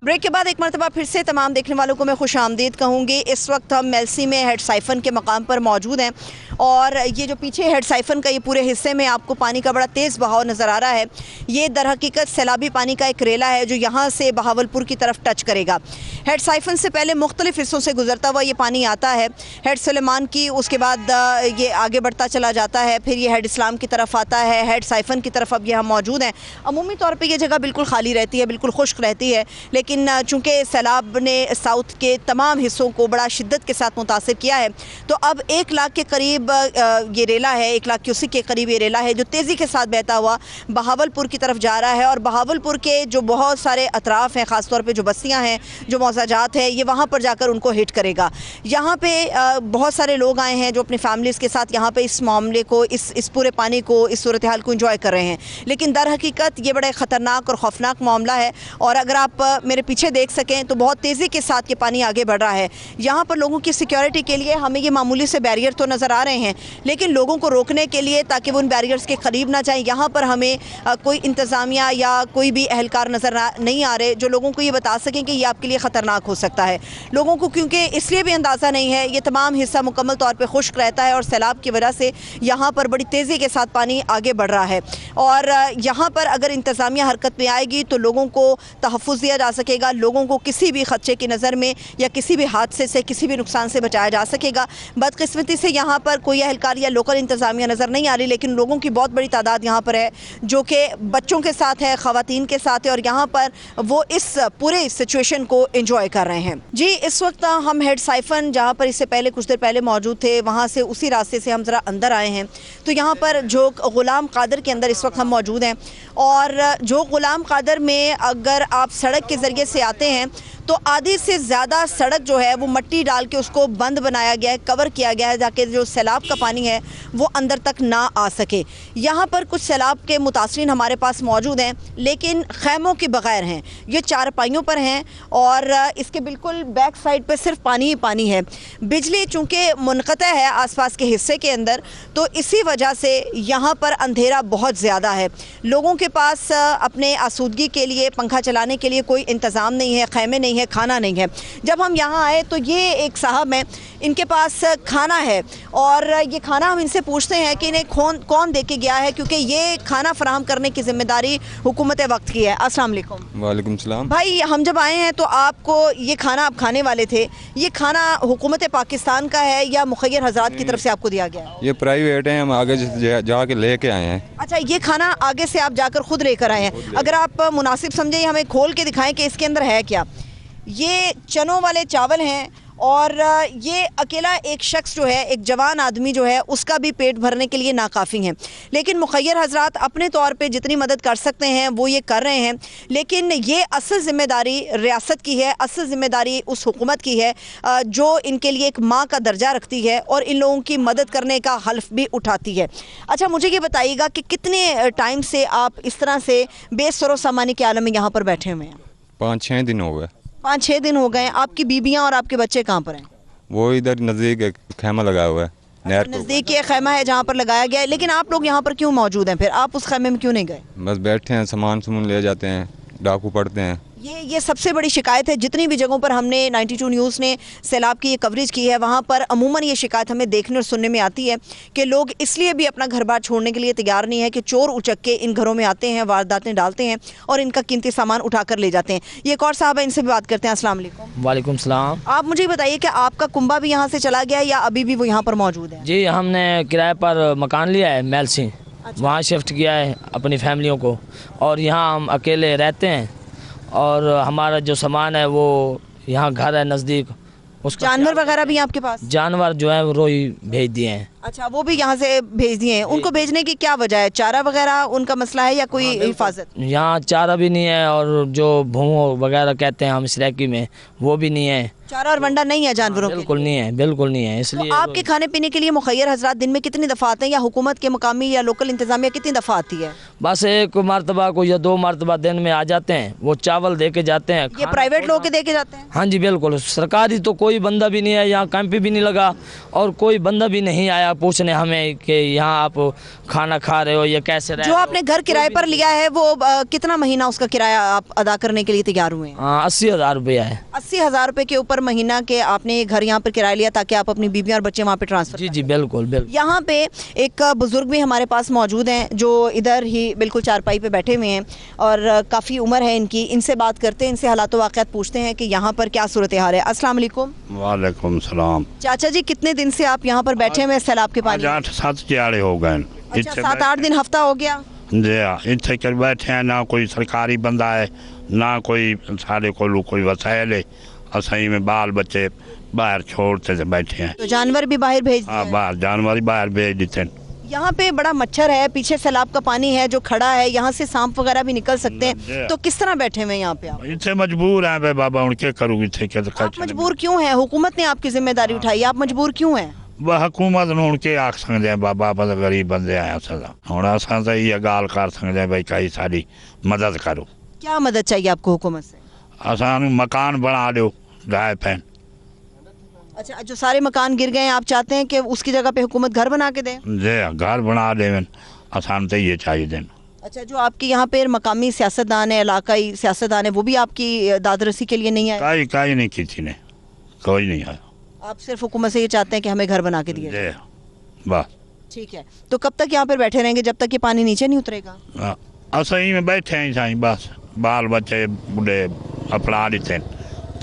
[SPEAKER 1] ब्रेक के बाद एक मरतबा फिर से तमाम देखने वालों को मैं खुश आमदीद कहूँगी। इस वक्त हम मेलसी में हेड साइफन के मकाम पर मौजूद हैं और ये जो पीछे हेड साइफन का ये पूरे हिस्से में आपको पानी का बड़ा तेज़ बहाव नज़र आ रहा है। ये दर हकीकत सैलाबी पानी का एक रेला है जो यहाँ से बहावलपुर की तरफ टच करेगा। हेड साइफन से पहले मुख्तलिफ हिस्सों से गुजरता हुआ ये पानी आता है हेड सुलेमान की, उसके बाद ये आगे बढ़ता चला जाता है, फिर ये हेड इस्लाम की तरफ आता है, हेड साइफन की तरफ अब ये हम मौजूद हैं। अमूमी तौर पर यह जगह बिल्कुल खाली रहती है, बिल्कुल खुश्क रहती है, लेकिन चूँकि सैलाब ने साउथ के तमाम हिस्सों को बड़ा शिद्दत के साथ मुतासिर किया है, तो अब 1 लाख के करीब ये रेला है, 1 लाख क्यूसिक के करीब ये रेला है जो तेज़ी के साथ बहता हुआ बहावलपुर की तरफ जा रहा है। और बहावलपुर के जो बहुत सारे अतराफ़ हैं, ख़ास तौर पे जो बस्तियां हैं, जो मौज़ाजात हैं, ये वहाँ पर जाकर उनको हिट करेगा। यहाँ पे बहुत सारे लोग आए हैं जो अपनी फैमिलीज़ के साथ यहाँ पे इस मामले को, इस पूरे पानी को, इस सूरत हाल को इंजॉय कर रहे हैं, लेकिन दर हकीकत ये बड़ा ख़तरनाक और ख़ौफनाक मामला है। और अगर आप मेरे पीछे देख सकें तो बहुत तेज़ी के साथ ये पानी आगे बढ़ रहा है। यहाँ पर लोगों की सिक्योरिटी के लिए हमें ये मामूली से बैरियर तो नज़र आ रहे हैं, लेकिन लोगों को रोकने के लिए ताकि वो उन बैरियर्स के करीब ना जाएं, यहाँ पर हमें कोई इंतज़ामिया या कोई भी अहलकार नज़र नहीं आ रहे जो लोगों को ये बता सकें कि ये आपके लिए ख़तरनाक हो सकता है। लोगों को क्योंकि इसलिए भी अंदाज़ा नहीं है, ये तमाम हिस्सा मुकम्मल तौर पर खुश्क रहता है और सैलाब की वजह से यहाँ पर बड़ी तेज़ी के साथ पानी आगे बढ़ रहा है। और यहाँ पर अगर इंतज़ामिया हरकत में आएगी तो लोगों को तहफ़्फ़ुज़ दिया जा सकेगा, लोगों को किसी भी खदशे की नज़र में या किसी भी हादसे से, किसी भी नुकसान से बचाया जा सकेगा। बदकिस्मती से यहाँ पर कोई अहलकार या लोकल इंतज़ामिया नज़र नहीं आ रही, लेकिन लोगों की बहुत बड़ी तादाद यहाँ पर है जो कि बच्चों के साथ है, ख़वातीन के साथ है, और यहाँ पर वो इस पूरे सिचुएशन को एंजॉय कर रहे हैं। जी, इस वक्त हम हेड साइफन, जहाँ पर इससे पहले कुछ देर पहले मौजूद थे, वहाँ से उसी रास्ते से हम ज़रा अंदर आए हैं। तो यहाँ पर जो ग़ुलाम कादर के अंदर इस वक्त हम मौजूद हैं, और जो ग़ुलाम कादर में अगर आप सड़क के ज़रिए से आते हैं तो आधी से ज़्यादा सड़क जो है वो मट्टी डाल के उसको बंद बनाया गया है, कवर किया गया है, ताकि जो सैलाब का पानी है वो अंदर तक ना आ सके। यहाँ पर कुछ सैलाब के मुतासरीन हमारे पास मौजूद हैं, लेकिन खैमों के बगैर हैं। ये चारपाइयों पर हैं और इसके बिल्कुल बैक साइड पर सिर्फ पानी ही पानी है। बिजली चूँकि मुनक़ता है आसपास के हिस्से के अंदर, तो इसी वजह से यहाँ पर अंधेरा बहुत ज़्यादा है। लोगों के पास अपने आसूदगी के लिए, पंखा चलाने के लिए कोई इंतज़ाम नहीं है, खैमे नहीं है, खाना नहीं है। जब हम यहाँ आए तो ये एक साहब हैं, इनके पास खाना है और ये खाना हम इनसे पूछते हैं कि इन्हें कौन दे के गया है, क्योंकि ये खाना फराहम करने की जिम्मेदारी हुकूमत वक्त की है। अस्सलाम वालेकुम।
[SPEAKER 11] वालेकुम सलाम।
[SPEAKER 1] भाई, हम जब आए हैं तो आपको ये खाना आप खाने वाले थे, ये खाना हुकूमत पाकिस्तान का है या मुखय्यर हजरात की तरफ से आपको दिया गया है?
[SPEAKER 11] ये प्राइवेट है, हम आगे जाके लेके आए हैं।
[SPEAKER 1] अच्छा, ये खाना आगे से आप जाकर खुद लेकर आए हैं। अगर आप मुनासिब समझे हमें खोल के दिखाएं कि इसके अंदर है क्या। ये चनों वाले चावल हैं और ये अकेला एक शख्स जो है, एक जवान आदमी जो है, उसका भी पेट भरने के लिए नाकाफ़ी है। लेकिन मुखय्यर हजरात अपने तौर पे जितनी मदद कर सकते हैं वो ये कर रहे हैं, लेकिन ये असल ज़िम्मेदारी रियासत की है, असल ज़िम्मेदारी उस हुकूमत की है जो इनके लिए एक माँ का दर्जा रखती है और इन लोगों की मदद करने का हल्फ भी उठाती है। अच्छा, मुझे ये बताइएगा कि कितने टाइम से आप इस तरह से बेसरो सामानी के आलम में यहाँ पर बैठे हुए हैं?
[SPEAKER 11] 5-6 दिन हो गए।
[SPEAKER 1] 5-6 दिन हो गए। आपकी बीबियाँ और आपके बच्चे कहाँ पर हैं?
[SPEAKER 11] वो इधर नज़दीक एक खैमा लगा हुआ है, नहर के
[SPEAKER 1] नज़दीक एक खैमा है जहाँ पर लगाया गया है। लेकिन आप लोग यहाँ पर क्यों मौजूद हैं? फिर आप उस खैमे में क्यों नहीं गए?
[SPEAKER 11] बस बैठे हैं, सामान ले जाते हैं, डाकू पड़ते हैं।
[SPEAKER 1] ये सबसे बड़ी शिकायत है। जितनी भी जगहों पर हमने 92 न्यूज़ ने सैलाब की ये कवरेज की है, वहाँ पर अमूमन ये शिकायत हमें देखने और सुनने में आती है कि लोग इसलिए भी अपना घर बार छोड़ने के लिए तैयार नहीं है कि चोर उचक के इन घरों में आते हैं, वारदातें डालते हैं और इनका कीमती सामान उठा कर ले जाते हैं। ये एक और साहब है, इनसे भी बात करते हैं। अस्सलाम वालेकुम।
[SPEAKER 12] वालेकुम सलाम।
[SPEAKER 1] आप मुझे बताइए कि आपका कुंबा भी यहाँ से चला गया या अभी भी वो यहाँ पर मौजूद है?
[SPEAKER 12] जी, हमने किराए पर मकान लिया है महल सिंह। अच्छा। वहाँ शिफ्ट किया है अपनी फैमिलियों को और यहाँ हम अकेले रहते हैं और हमारा जो सामान है वो यहाँ घर है नज़दीक। उसका
[SPEAKER 1] जानवर वगैरह भी आपके पास?
[SPEAKER 12] जानवर जो है वो ही भेज दिए हैं।
[SPEAKER 1] अच्छा, वो भी यहाँ से भेज दिए हैं। उनको भेजने की क्या वजह है? चारा वगैरह उनका मसला है या कोई हिफाजत?
[SPEAKER 12] यहाँ चारा भी नहीं है और जो भूमो वगैरह कहते हैं हम सराकी में, वो भी नहीं है।
[SPEAKER 1] चारा और वंडा नहीं है जानवरों के?
[SPEAKER 12] बिल्कुल नहीं है, बिल्कुल नहीं है। इसलिए
[SPEAKER 1] तो आपके खाने पीने के लिए मुखय्यर हजरात दिन में कितनी दफ़ा आते हैं या हुकूमत के मुकामी या लोकल इंतजामिया कितनी दफ़ा आती है?
[SPEAKER 12] बस एक मरतबा को या 2 मरतबा दिन में आ जाते हैं। वो चावल दे के जाते हैं।
[SPEAKER 1] ये प्राइवेट लोग के दे के जाते हैं?
[SPEAKER 12] हाँ जी बिल्कुल। सरकारी तो कोई बंदा भी नहीं है, यहाँ कैंप भी नहीं लगा और कोई बंदा भी नहीं आया पूछने हमें कि यहाँ आप खाना खा रहे हो या कैसे रहे।
[SPEAKER 1] जो आपने घर किराए पर लिया है वो कितना महीना उसका किराया आप अदा करने के लिए तैयार हुए हैं?
[SPEAKER 12] 80,000 रुपया है।
[SPEAKER 1] 80,000 रुपये के ऊपर महीना के आपने घर यहाँ पर किराया लिया ताकि आप अपनी बीबियाँ और बच्चे वहाँ पे ट्रांसफर?
[SPEAKER 12] जी जी बिल्कुल बिल्कुल।
[SPEAKER 1] यहाँ पे एक बुजुर्ग भी हमारे पास मौजूद हैं जो इधर ही बिल्कुल चारपाई पे बैठे हुए हैं और काफ़ी उम्र है इनकी। इनसे बात करते हैं, इनसे हालात वाक़यात पूछते हैं कि यहाँ पर क्या सूरत हाल है। अस्सलाम वालेकुम।
[SPEAKER 13] वालेकुम सलाम।
[SPEAKER 1] चाचा जी, कितने दिन से आप यहाँ पर बैठे हुए सैलाब के पानी?
[SPEAKER 13] 8-7 दिहाड़े हो गए।
[SPEAKER 1] अच्छा, 7-8 दिन, हफ्ता हो गया
[SPEAKER 13] जी हाँ। इतने कर बैठे हैं, ना कोई सरकारी बंदा है ना कोई सारे को कोई वसाइल है। असही में बाल बच्चे बाहर छोड़ते बैठे हैं।
[SPEAKER 1] तो जानवर भी बाहर भेज?
[SPEAKER 13] हाँ, बाहर जानवर बाहर भेज देते हैं।
[SPEAKER 1] यहाँ पे बड़ा मच्छर है, पीछे सैलाब का पानी है जो खड़ा है, यहाँ से सांप वगैरह भी निकल सकते हैं। तो किस तरह बैठे हुए यहाँ पे आप?
[SPEAKER 13] इतने मजबूर हैं बाबा, उनके करूँगी थे।
[SPEAKER 1] आप मजबूर क्यों हैं? हुकूमत ने आपकी जिम्मेदारी उठाई, आप मजबूर क्यों हैं?
[SPEAKER 13] वह हुकूमत ने उनके आख सकते हैं बाबा, बस गरीब बंदे आए सदा हूँ असा तो ये गाल कर सकते हैं भाई कई सारी मदद करो।
[SPEAKER 1] क्या मदद चाहिए आपको हुकूमत से?
[SPEAKER 13] असा मकान बना दो गाय पैन।
[SPEAKER 1] अच्छा, जो सारे मकान गिर गए हैं आप चाहते हैं कि उसकी जगह पे हुकूमत घर बना के दे?
[SPEAKER 13] जी, घर बना दे आसान तो ये चाहिए देन।
[SPEAKER 1] अच्छा, जो आपके यहाँ पे मकामी सियासतदान है, इलाकाई सियासतदान है, वो भी आपकी दादरसी के लिए नहीं आए?
[SPEAKER 13] कहीं नहीं किसी ने, कोई नहीं आया।
[SPEAKER 1] आप सिर्फ हुकूमत से ये चाहते हैं कि हमें घर बना के दिए?
[SPEAKER 13] बस
[SPEAKER 1] ठीक है। तो कब तक यहाँ पर बैठे रहेंगे जब तक ये पानी नीचे नहीं उतरेगा?
[SPEAKER 13] असही में बैठे हैं साईं, बस बाल बच्चे बूढ़े अपना देते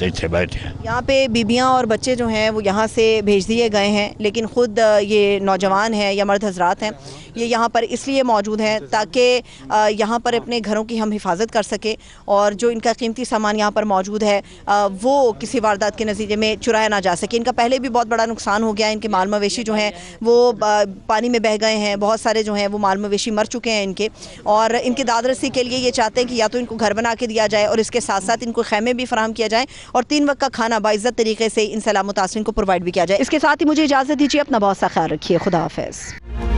[SPEAKER 13] इतने बैठे हैं।
[SPEAKER 1] यहाँ पे बीबियाँ और बच्चे जो हैं वो यहाँ से भेज दिए गए हैं, लेकिन ख़ुद ये नौजवान हैं या मर्द हजरात हैं, ये यहाँ पर इसलिए मौजूद हैं ताकि यहाँ पर अपने घरों की हम हिफाजत कर सकें और जो इनका कीमती सामान यहाँ पर मौजूद है वो किसी वारदात के नतीजे में चुराया ना जा सके। इनका पहले भी बहुत बड़ा नुकसान हो गया, इनके माल मवेशी जो हैं वो पानी में बह गए हैं, बहुत सारे जो हैं वो माल मवेशी मर चुके हैं इनके, और इनकी दादरसी के लिए ये चाहते हैं कि या तो इनको घर बना के दिया जाए और इसके साथ साथ इनको खैमे भी फराहम किया जाए और 3 वक्त का खाना बाइज़्ज़त तरीके से इन सैलाब मुतासिरीन को प्रोवाइड भी किया जाए। इसके साथ ही मुझे इजाज़त दीजिए, अपना बहुत सा ख्याल रखिए, खुदा हाफ़िज़।